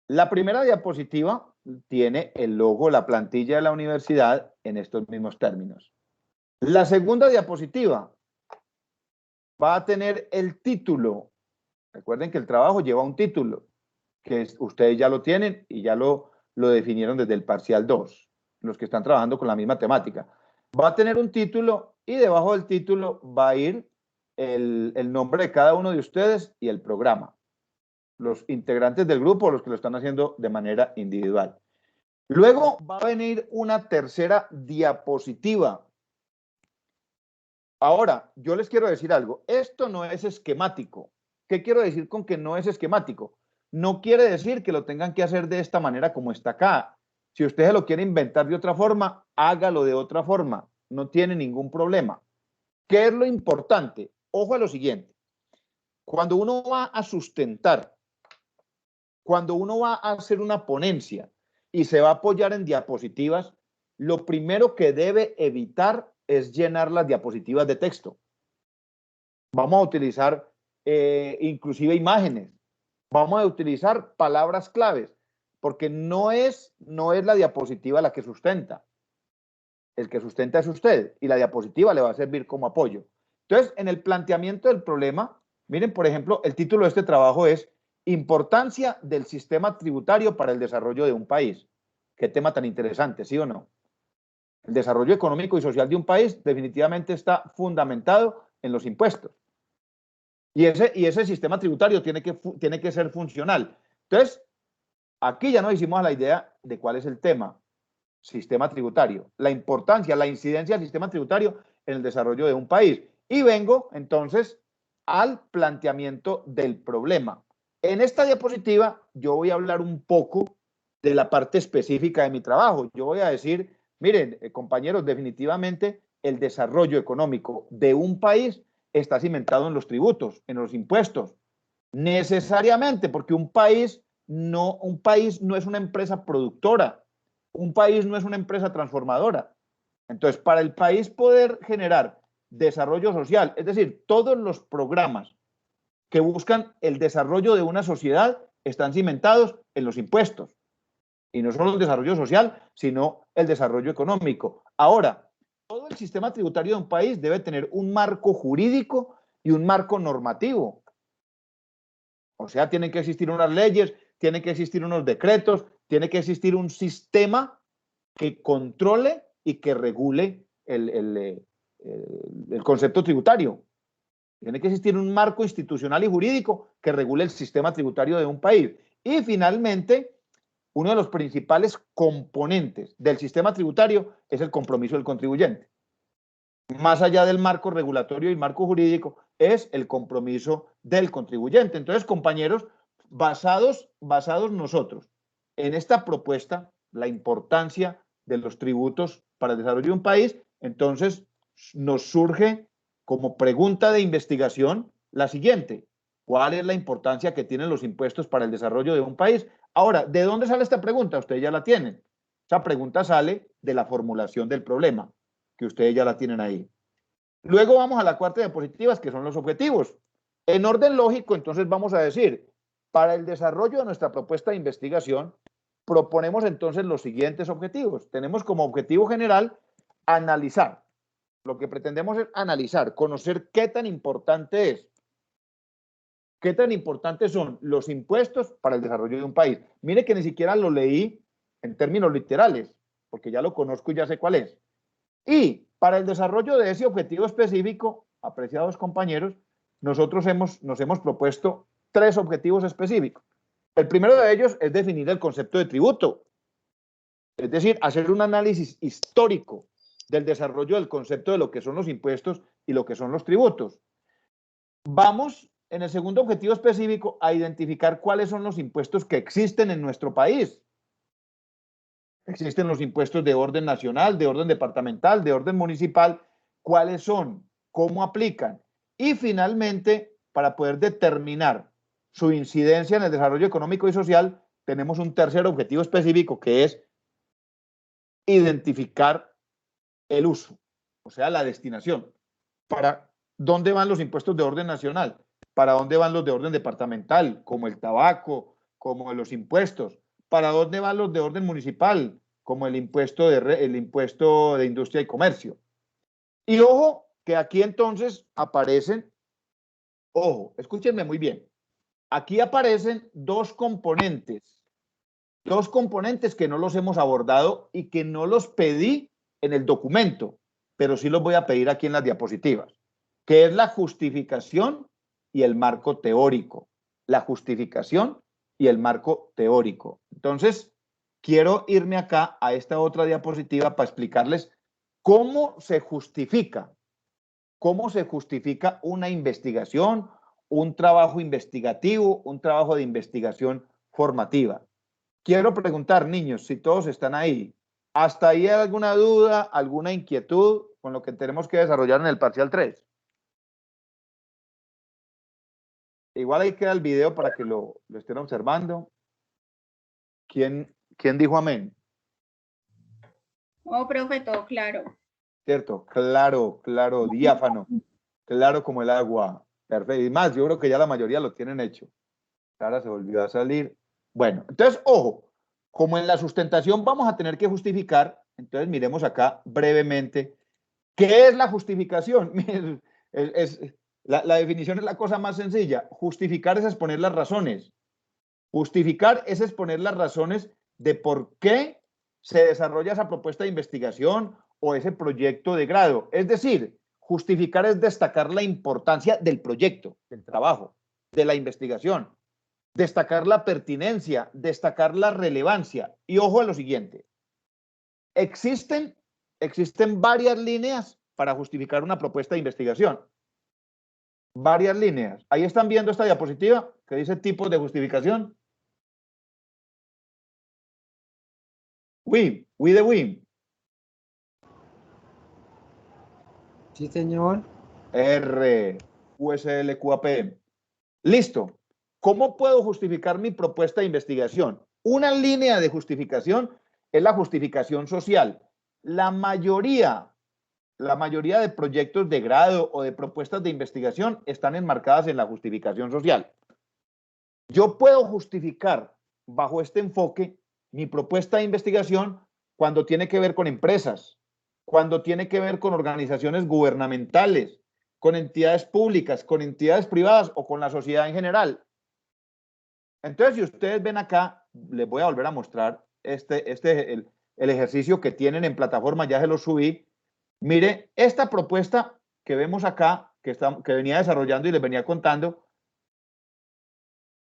S1: La primera diapositiva tiene el logo, la plantilla de la universidad en estos mismos términos. La segunda diapositiva va a tener el título. Recuerden que el trabajo lleva un título, que ustedes ya lo tienen y ya lo definieron desde el parcial 2, los que están trabajando con la misma temática. Va a tener un título y debajo del título va a ir el nombre de cada uno de ustedes y el programa. Los integrantes del grupo, los que lo están haciendo de manera individual. Luego va a venir una tercera diapositiva. Ahora, yo les quiero decir algo. Esto no es esquemático. ¿Qué quiero decir con que no es esquemático? No quiere decir que lo tengan que hacer de esta manera como está acá. Si usted lo quiere inventar de otra forma, hágalo de otra forma. No tiene ningún problema. ¿Qué es lo importante? Ojo a lo siguiente. Cuando uno va a sustentar, cuando uno va a hacer una ponencia y se va a apoyar en diapositivas, lo primero que debe evitar es llenar las diapositivas de texto. Vamos a utilizar inclusive imágenes. Vamos a utilizar palabras claves, porque no es la diapositiva la que sustenta. El que sustenta es usted y la diapositiva le va a servir como apoyo. Entonces, en el planteamiento del problema, miren, por ejemplo, el título de este trabajo es Importancia del sistema tributario para el desarrollo de un país. Qué tema tan interesante, ¿sí o no? El desarrollo económico y social de un país definitivamente está fundamentado en los impuestos. Y ese sistema tributario tiene que ser funcional. Entonces, aquí ya nos hicimos a la idea de cuál es el tema. Sistema tributario. La importancia, la incidencia del sistema tributario en el desarrollo de un país. Y vengo, entonces, al planteamiento del problema. En esta diapositiva, yo voy a hablar un poco de la parte específica de mi trabajo. Yo voy a decir, miren, compañeros, definitivamente el desarrollo económico de un país está cimentado en los tributos, en los impuestos. Necesariamente, porque un país no es una empresa productora, un país no es una empresa transformadora. Entonces, para el país poder generar desarrollo social, es decir, todos los programas que buscan el desarrollo de una sociedad están cimentados en los impuestos. Y no solo el desarrollo social, sino el desarrollo económico. Ahora, todo el sistema tributario de un país debe tener un marco jurídico y un marco normativo. O sea, tienen que existir unas leyes, tienen que existir unos decretos, tiene que existir un sistema que controle y que regule el concepto tributario. Tiene que existir un marco institucional y jurídico que regule el sistema tributario de un país. Y finalmente, uno de los principales componentes del sistema tributario es el compromiso del contribuyente. Más allá del marco regulatorio y marco jurídico, es el compromiso del contribuyente. Entonces, compañeros, basados nosotros en esta propuesta, la importancia de los tributos para el desarrollo de un país, entonces nos surge como pregunta de investigación la siguiente: ¿cuál es la importancia que tienen los impuestos para el desarrollo de un país? Ahora, ¿de dónde sale esta pregunta? Ustedes ya la tienen. Esa pregunta sale de la formulación del problema, que ustedes ya la tienen ahí. Luego vamos a la cuarta diapositiva, que son los objetivos. En orden lógico, entonces vamos a decir, para el desarrollo de nuestra propuesta de investigación, proponemos entonces los siguientes objetivos. Tenemos como objetivo general analizar. Lo que pretendemos es analizar, conocer qué tan importante es, qué tan importantes son los impuestos para el desarrollo de un país. Mire que ni siquiera lo leí en términos literales, porque ya lo conozco y ya sé cuál es. Y para el desarrollo de ese objetivo específico, apreciados compañeros, nosotros nos hemos propuesto 3 objetivos específicos. El primero de ellos es definir el concepto de tributo, es decir, hacer un análisis histórico del desarrollo del concepto de lo que son los impuestos y lo que son los tributos. Vamos, en el segundo objetivo específico, a identificar cuáles son los impuestos que existen en nuestro país. Existen los impuestos de orden nacional, de orden departamental, de orden municipal. ¿Cuáles son? ¿Cómo aplican? Y finalmente, para poder determinar su incidencia en el desarrollo económico y social, tenemos un tercer objetivo específico, que es identificar el uso, o sea, la destinación. ¿Para dónde van los impuestos de orden nacional? ¿Para dónde van los de orden departamental, como el tabaco, como los impuestos? ¿Para dónde van los de orden municipal, como el impuesto de industria y comercio? Y ojo, que aquí entonces aparecen, ojo, escúchenme muy bien, aquí aparecen dos componentes que no los hemos abordado y que no los pedí en el documento, pero sí los voy a pedir aquí en las diapositivas, que es la justificación y el marco teórico. La justificación y el marco teórico. Entonces, quiero irme acá a esta otra diapositiva para explicarles cómo se justifica una investigación, un trabajo investigativo, un trabajo de investigación formativa. Quiero preguntar, niños, si todos están ahí. ¿Hasta ahí hay alguna duda, alguna inquietud con lo que tenemos que desarrollar en el parcial 3? Igual ahí queda el video para que lo estén observando. ¿Quién dijo amén?
S4: Oh, profe, todo claro.
S1: ¿Cierto? Claro, diáfano. Claro como el agua. Perfecto. Y más, yo creo que ya la mayoría lo tienen hecho. Ahora se volvió a salir. Bueno, entonces, ojo, como en la sustentación vamos a tener que justificar, entonces miremos acá brevemente, ¿qué es la justificación? La definición es la cosa más sencilla. Justificar es exponer las razones. Justificar es exponer las razones de por qué se desarrolla esa propuesta de investigación o ese proyecto de grado. Es decir, justificar es destacar la importancia del proyecto, del trabajo, de la investigación, destacar la pertinencia, destacar la relevancia. Y ojo a lo siguiente, existen varias líneas para justificar una propuesta de investigación. Varias líneas. Ahí están viendo esta diapositiva que dice tipos de justificación. WIM, we de WIM.
S5: Sí, señor.
S1: R, USL, QAP. Listo. ¿Cómo puedo justificar mi propuesta de investigación? Una línea de justificación es la justificación social. La mayoría de proyectos de grado o de propuestas de investigación están enmarcadas en la justificación social. Yo puedo justificar bajo este enfoque mi propuesta de investigación cuando tiene que ver con empresas, cuando tiene que ver con organizaciones gubernamentales, con entidades públicas, con entidades privadas o con la sociedad en general. Entonces, si ustedes ven acá, les voy a volver a mostrar el ejercicio que tienen en plataforma, ya se lo subí. Mire, esta propuesta que vemos acá, que venía desarrollando y les venía contando,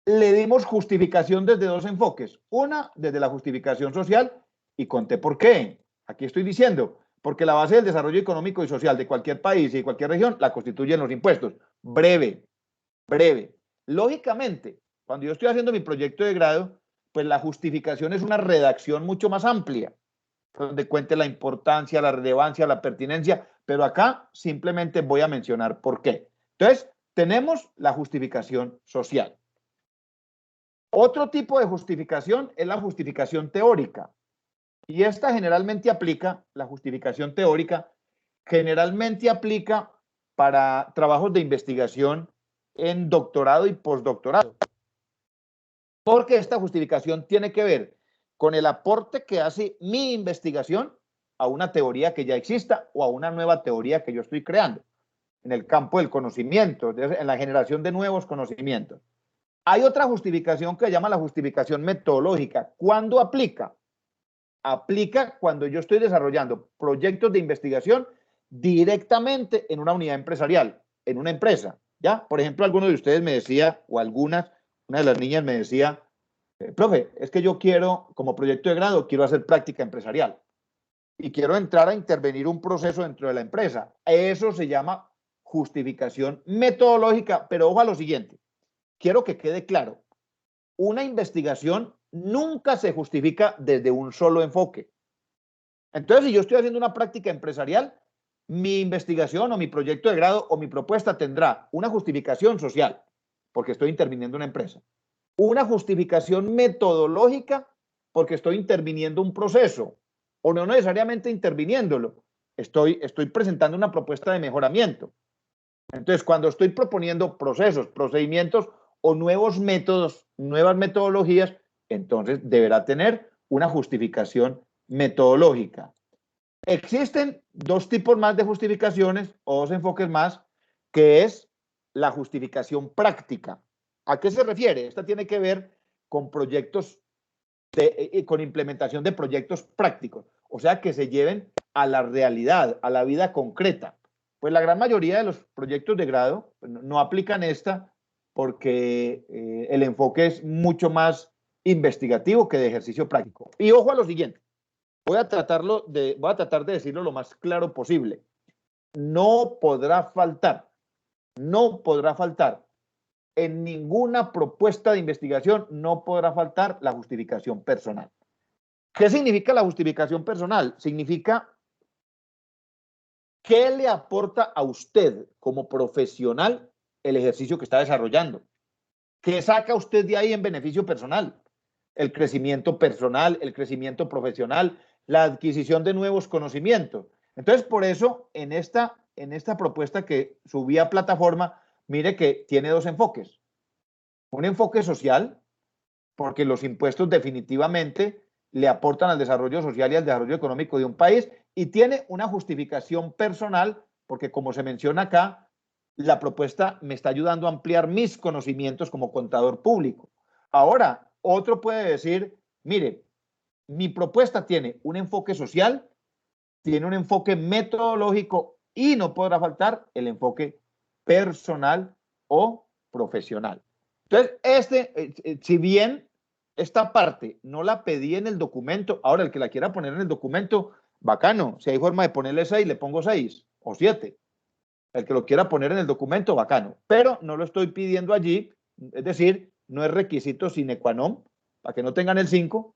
S1: le dimos justificación desde dos enfoques. Una, desde la justificación social, y conté por qué. Aquí estoy diciendo, porque la base del desarrollo económico y social de cualquier país y de cualquier región la constituyen los impuestos. Breve. Lógicamente, cuando yo estoy haciendo mi proyecto de grado, pues la justificación es una redacción mucho más amplia, donde cuente la importancia, la relevancia, la pertinencia, pero acá simplemente voy a mencionar por qué. Entonces, tenemos la justificación social. Otro tipo de justificación es la justificación teórica. Y esta generalmente aplica, la justificación teórica, generalmente aplica para trabajos de investigación en doctorado y postdoctorado. Porque esta justificación tiene que ver con el aporte que hace mi investigación a una teoría que ya exista o a una nueva teoría que yo estoy creando en el campo del conocimiento, en la generación de nuevos conocimientos. Hay otra justificación que se llama la justificación metodológica. ¿Cuándo aplica? Aplica cuando yo estoy desarrollando proyectos de investigación directamente en una unidad empresarial, en una empresa, ¿ya? Por ejemplo, alguno de ustedes me decía, o algunas, una de las niñas me decía, profe, es que yo quiero, como proyecto de grado, quiero hacer práctica empresarial y quiero entrar a intervenir un proceso dentro de la empresa. Eso se llama justificación metodológica, pero ojo a lo siguiente, quiero que quede claro, una investigación nunca se justifica desde un solo enfoque. Entonces, si yo estoy haciendo una práctica empresarial, mi investigación o mi proyecto de grado o mi propuesta tendrá una justificación social, porque estoy interviniendo en una empresa, una justificación metodológica, porque estoy interviniendo un proceso, o no necesariamente interviniéndolo, estoy presentando una propuesta de mejoramiento. Entonces, cuando estoy proponiendo procesos, procedimientos o nuevos métodos, nuevas metodologías, entonces deberá tener una justificación metodológica. Existen dos tipos más de justificaciones o dos enfoques más, que es la justificación práctica. ¿A qué se refiere? Esta tiene que ver con proyectos, con implementación de proyectos prácticos, o sea, que se lleven a la realidad, a la vida concreta. Pues la gran mayoría de los proyectos de grado no aplican esta porque el enfoque es mucho más investigativo que de ejercicio práctico. Y ojo a lo siguiente, voy a tratar de decirlo lo más claro posible. No podrá faltar en ninguna propuesta de investigación, no podrá faltar la justificación personal. ¿Qué significa la justificación personal? Significa qué le aporta a usted como profesional el ejercicio que está desarrollando. ¿Qué saca usted de ahí en beneficio personal? El crecimiento personal, el crecimiento profesional, la adquisición de nuevos conocimientos. Entonces, por eso, en esta propuesta que subí a plataforma, mire que tiene dos enfoques. Un enfoque social, porque los impuestos definitivamente le aportan al desarrollo social y al desarrollo económico de un país, y tiene una justificación personal, porque como se menciona acá, la propuesta me está ayudando a ampliar mis conocimientos como contador público. Ahora, otro puede decir, mire, mi propuesta tiene un enfoque social, tiene un enfoque metodológico y no podrá faltar el enfoque personal o profesional. Entonces, si bien esta parte no la pedí en el documento, ahora el que la quiera poner en el documento, bacano. Si hay forma de ponerle 6, le pongo 6 o 7. El que lo quiera poner en el documento, bacano. Pero no lo estoy pidiendo allí, es decir, no es requisito sine qua non, para que no tengan el 5,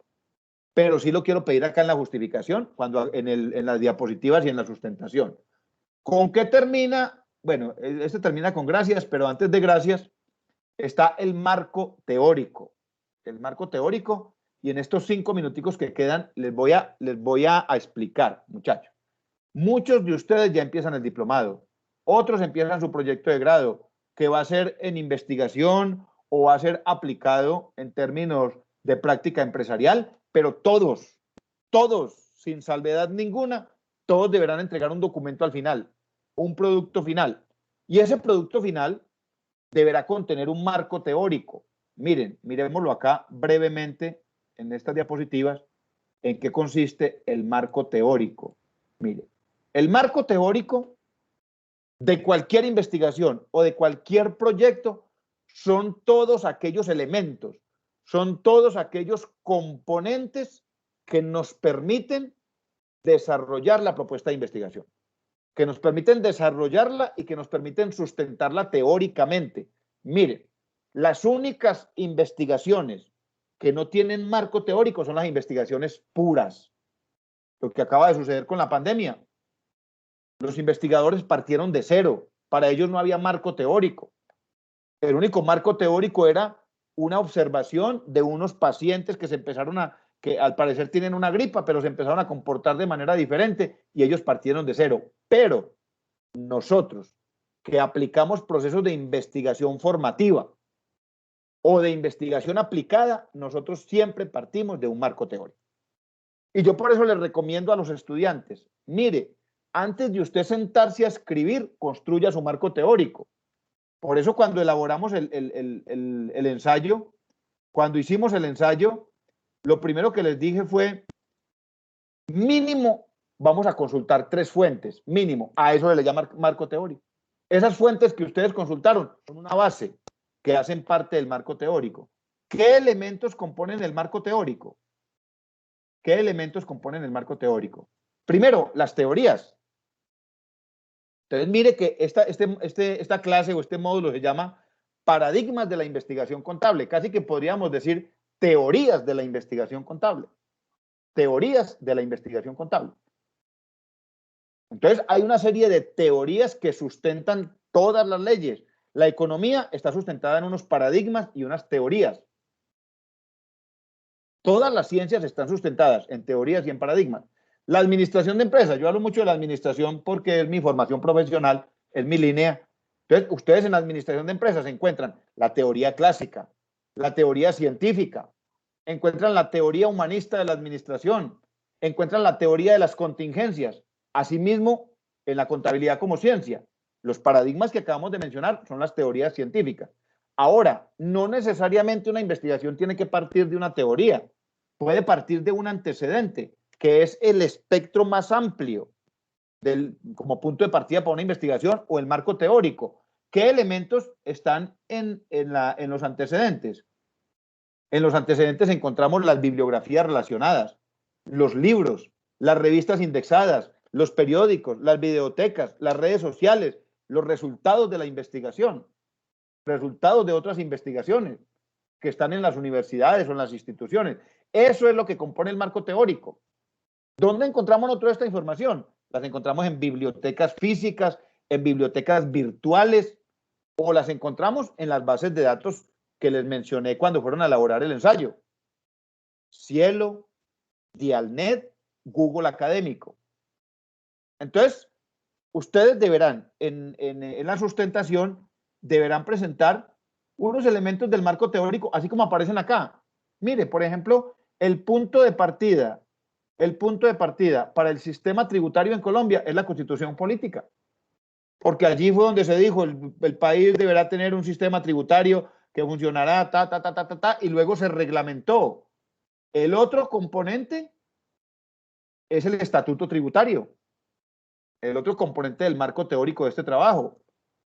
S1: pero sí lo quiero pedir acá en la justificación, en las diapositivas y en la sustentación. ¿Con qué termina? Bueno, este termina con gracias, pero antes de gracias está el marco teórico. El marco teórico, y en estos 5 minuticos que quedan les voy a explicar, muchachos. Muchos de ustedes ya empiezan el diplomado, otros empiezan su proyecto de grado, que va a ser en investigación o va a ser aplicado en términos de práctica empresarial, pero todos, sin salvedad ninguna, todos deberán entregar un documento al final, un producto final. Y ese producto final deberá contener un marco teórico. Miren, miremoslo acá brevemente en estas diapositivas, en qué consiste el marco teórico. Miren, el marco teórico de cualquier investigación o de cualquier proyecto son todos aquellos elementos, son todos aquellos componentes que nos permiten desarrollar la propuesta de investigación, que nos permiten desarrollarla y que nos permiten sustentarla teóricamente. Miren, las únicas investigaciones que no tienen marco teórico son las investigaciones puras. Lo que acaba de suceder con la pandemia. Los investigadores partieron de cero. Para ellos no había marco teórico. El único marco teórico era una observación de unos pacientes que se empezaron que al parecer tienen una gripa, pero se empezaron a comportar de manera diferente y ellos partieron de cero. Pero nosotros que aplicamos procesos de investigación formativa o de investigación aplicada, nosotros siempre partimos de un marco teórico. Y yo por eso les recomiendo a los estudiantes, mire, antes de usted sentarse a escribir, construya su marco teórico. Por eso cuando elaboramos el ensayo, cuando hicimos el ensayo, lo primero que les dije fue, mínimo, vamos a consultar 3 fuentes, mínimo. A eso se le llama marco teórico. Esas fuentes que ustedes consultaron son una base que hacen parte del marco teórico. ¿Qué elementos componen el marco teórico? ¿Qué elementos componen el marco teórico? Primero, las teorías. Entonces, mire que esta clase o este módulo se llama paradigmas de la investigación contable. Casi que podríamos decir teorías de la investigación contable. Teorías de la investigación contable. Entonces, hay una serie de teorías que sustentan todas las leyes. La economía está sustentada en unos paradigmas y unas teorías. Todas las ciencias están sustentadas en teorías y en paradigmas. La administración de empresas, yo hablo mucho de la administración porque es mi formación profesional, es mi línea. Entonces, ustedes en la administración de empresas encuentran la teoría clásica, la teoría científica, encuentran la teoría humanista de la administración, encuentran la teoría de las contingencias. Asimismo, en la contabilidad como ciencia, los paradigmas que acabamos de mencionar son las teorías científicas. Ahora, no necesariamente una investigación tiene que partir de una teoría, puede partir de un antecedente, que es el espectro más amplio como punto de partida para una investigación o el marco teórico. ¿Qué elementos están en los antecedentes? En los antecedentes encontramos las bibliografías relacionadas, los libros, las revistas indexadas, los periódicos, las videotecas, las redes sociales, los resultados de la investigación, resultados de otras investigaciones que están en las universidades o en las instituciones. Eso es lo que compone el marco teórico. ¿Dónde encontramos nosotros esta información? Las encontramos en bibliotecas físicas, en bibliotecas virtuales, o las encontramos en las bases de datos que les mencioné cuando fueron a elaborar el ensayo. Cielo, Dialnet, Google Académico. Entonces, ustedes deberán, en la sustentación, deberán presentar unos elementos del marco teórico, así como aparecen acá. Mire, por ejemplo, el punto de partida para el sistema tributario en Colombia es la Constitución política, porque allí fue donde se dijo el país deberá tener un sistema tributario que funcionará, y luego se reglamentó. El otro componente es el estatuto tributario, el otro componente del marco teórico de este trabajo.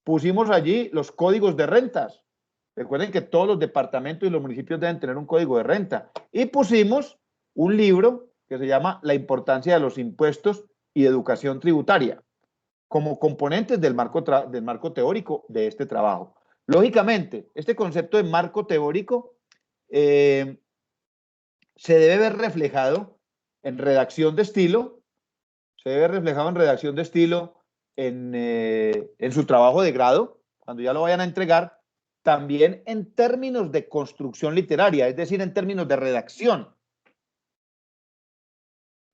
S1: Pusimos allí los códigos de rentas. Recuerden que todos los departamentos y los municipios deben tener un código de renta. Y pusimos un libro que se llama La importancia de los impuestos y educación tributaria como componentes del marco teórico de este trabajo. Lógicamente, este concepto de marco teórico se debe ver reflejado en redacción de estilo, en su trabajo de grado, cuando ya lo vayan a entregar, también en términos de construcción literaria, es decir, en términos de redacción.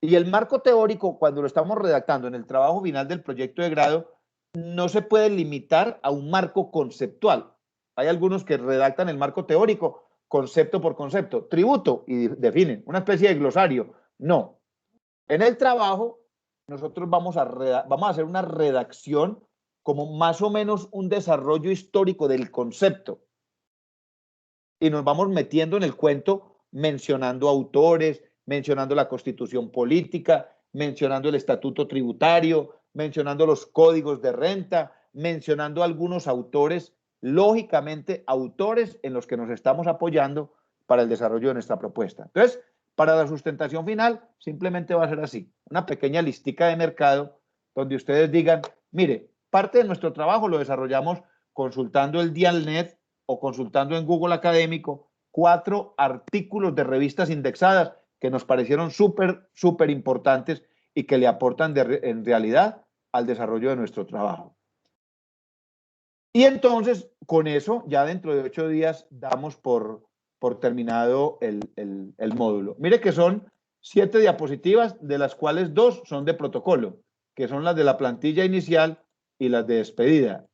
S1: Y el marco teórico, cuando lo estamos redactando en el trabajo final del proyecto de grado, no se puede limitar a un marco conceptual. Hay algunos que redactan el marco teórico concepto por concepto, tributo, y definen una especie de glosario. No. En el trabajo, nosotros vamos a hacer una redacción como más o menos un desarrollo histórico del concepto. Y nos vamos metiendo en el cuento mencionando autores, mencionando la Constitución política, mencionando el estatuto tributario, mencionando los códigos de renta, mencionando algunos autores lógicamente autores en los que nos estamos apoyando para el desarrollo de nuestra propuesta. Entonces, para la sustentación final, simplemente va a ser así, una pequeña listica de mercado donde ustedes digan, mire, parte de nuestro trabajo lo desarrollamos consultando el Dialnet o consultando en Google Académico 4 artículos de revistas indexadas que nos parecieron súper importantes y que le aportan en realidad al desarrollo de nuestro trabajo. Y entonces, con eso, ya dentro de 8 días damos por terminado el módulo. Mire que son 7 diapositivas, de las cuales 2 son de protocolo, que son las de la plantilla inicial y las de despedida.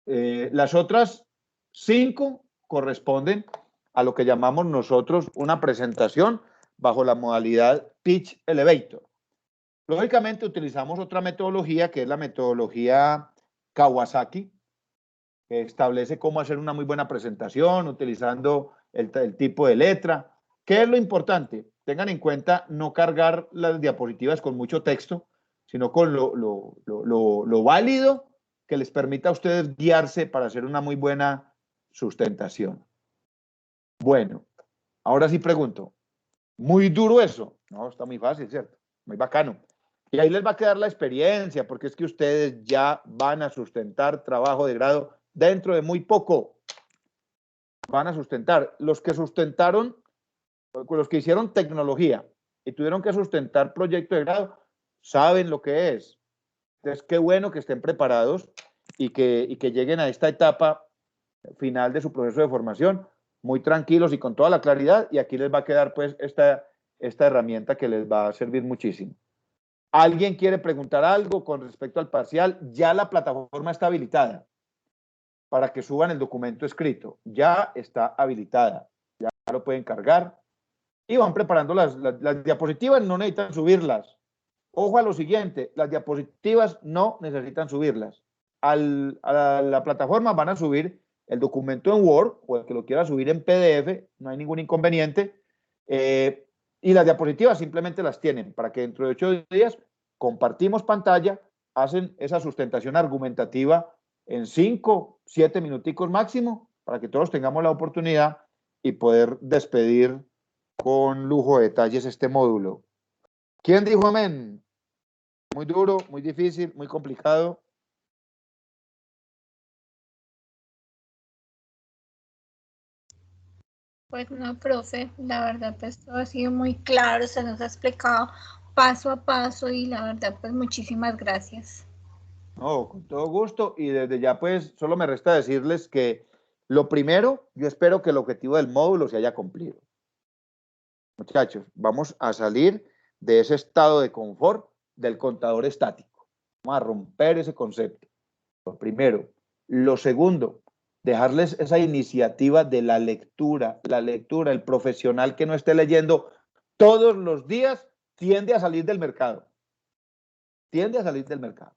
S1: Las otras 5 corresponden a lo que llamamos nosotros una presentación bajo la modalidad Pitch Elevator. Lógicamente utilizamos otra metodología que es la metodología Kawasaki, que establece cómo hacer una muy buena presentación utilizando el tipo de letra. ¿Qué es lo importante? Tengan en cuenta no cargar las diapositivas con mucho texto, sino con lo válido que les permita a ustedes guiarse para hacer una muy buena sustentación. Bueno, ahora sí pregunto, ¿muy duro eso? No, está muy fácil, ¿cierto? Muy bacano. Y ahí les va a quedar la experiencia, porque es que ustedes ya van a sustentar trabajo de grado dentro de muy poco. Van a sustentar. Los que sustentaron, los que hicieron tecnología y tuvieron que sustentar proyecto de grado, saben lo que es. Entonces, qué bueno que estén preparados y que lleguen a esta etapa final de su proceso de formación muy tranquilos y con toda la claridad, y aquí les va a quedar pues esta herramienta que les va a servir muchísimo. ¿Alguien quiere preguntar algo con respecto al parcial? Ya la plataforma está habilitada para que suban el documento escrito. Ya está habilitada, ya lo pueden cargar y van preparando las diapositivas, no necesitan subirlas. Ojo a lo siguiente, las diapositivas no necesitan subirlas. A la plataforma van a subir el documento en Word o el que lo quiera subir en PDF, no hay ningún inconveniente. Y las diapositivas simplemente las tienen para que dentro de 8 días compartimos pantalla, hacen esa sustentación argumentativa en 5, 7 minuticos máximo para que todos tengamos la oportunidad y poder despedir con lujo de detalles este módulo. ¿Quién dijo amén? Muy duro, muy difícil, muy complicado.
S7: Pues no, profe, la verdad pues todo ha sido muy claro, se nos ha explicado paso a paso y la verdad pues muchísimas gracias.
S1: No, con todo gusto, y desde ya pues solo me resta decirles que lo primero, yo espero que el objetivo del módulo se haya cumplido. Muchachos, vamos a salir de ese estado de confort del contador estático. Vamos a romper ese concepto. Lo primero. Lo segundo, dejarles esa iniciativa de la lectura, el profesional que no esté leyendo todos los días tiende a salir del mercado. Tiende a salir del mercado.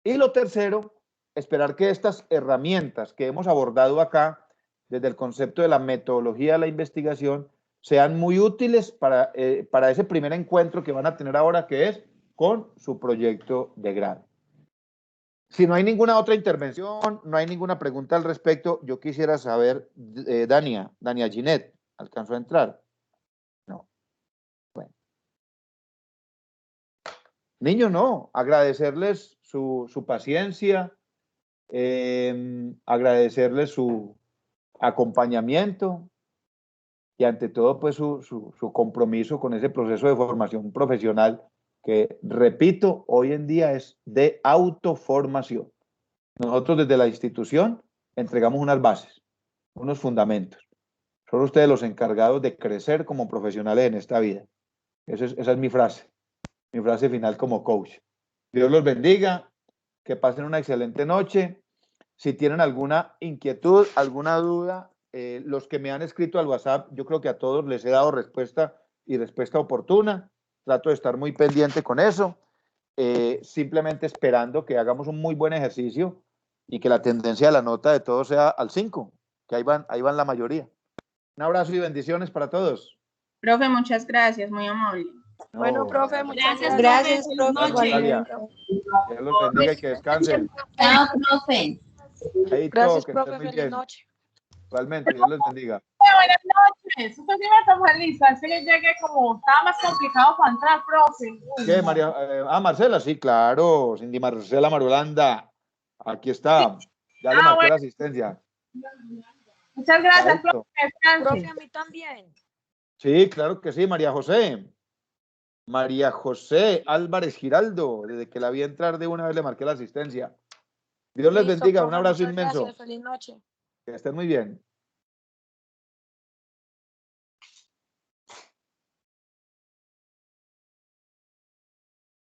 S1: Y lo tercero, esperar que estas herramientas que hemos abordado acá, desde el concepto de la metodología de la investigación, sean muy útiles para ese primer encuentro que van a tener ahora, que es con su proyecto de grado. Si no hay ninguna otra intervención, no hay ninguna pregunta al respecto, yo quisiera saber, Dania Ginette, ¿alcanzó a entrar? No. Bueno. Niños, no, agradecerles su paciencia, agradecerles su acompañamiento y ante todo pues su compromiso con ese proceso de formación profesional que, repito, hoy en día es de autoformación. Nosotros desde la institución entregamos unas bases, unos fundamentos. Son ustedes los encargados de crecer como profesionales en esta vida. Esa es mi frase final como coach. Dios los bendiga, que pasen una excelente noche. Si tienen alguna inquietud, alguna duda, los que me han escrito al WhatsApp, yo creo que a todos les he dado respuesta y respuesta oportuna. Trato de estar muy pendiente con eso, simplemente esperando que hagamos un muy buen ejercicio y que la tendencia de la nota de todos sea al 5, que ahí van la mayoría. Un abrazo y bendiciones para todos.
S4: Profe, muchas gracias, muy amable.
S1: No,
S6: Bueno, profe, muchas
S2: Gracias,
S6: gracias,
S2: profe.
S6: profe.
S2: Buenas noches.
S6: Igualmente.
S1: Dios los bendiga y que descansen.
S7: Chao, profe.
S1: Ahí
S6: Gracias,
S1: que
S6: profe.
S1: estén muy
S6: Feliz
S1: bien.
S6: noche.
S1: Igualmente, Dios les bendiga.
S4: Buenas noches. Usted sí me tomó lista. Es que yo llegué como, estaba más complicado para entrar, profe. Uy,
S1: ¿Qué,
S4: no.
S1: María? Marcela, sí, claro. Cindy Marcela Marulanda. Aquí está. Ya le marqué
S4: Bueno.
S1: la asistencia.
S4: Muchas gracias,
S1: Perfecto.
S4: profe. Descanse.
S6: Profe, a mí también.
S1: Sí, claro que sí, María José. María José Álvarez Giraldo. Desde que la vi entrar de una vez le marqué la asistencia. Dios les
S6: Listo,
S1: bendiga. Un
S6: profe.
S1: abrazo
S6: Muchas
S1: inmenso.
S6: gracias. Feliz noche.
S1: Que estén muy bien.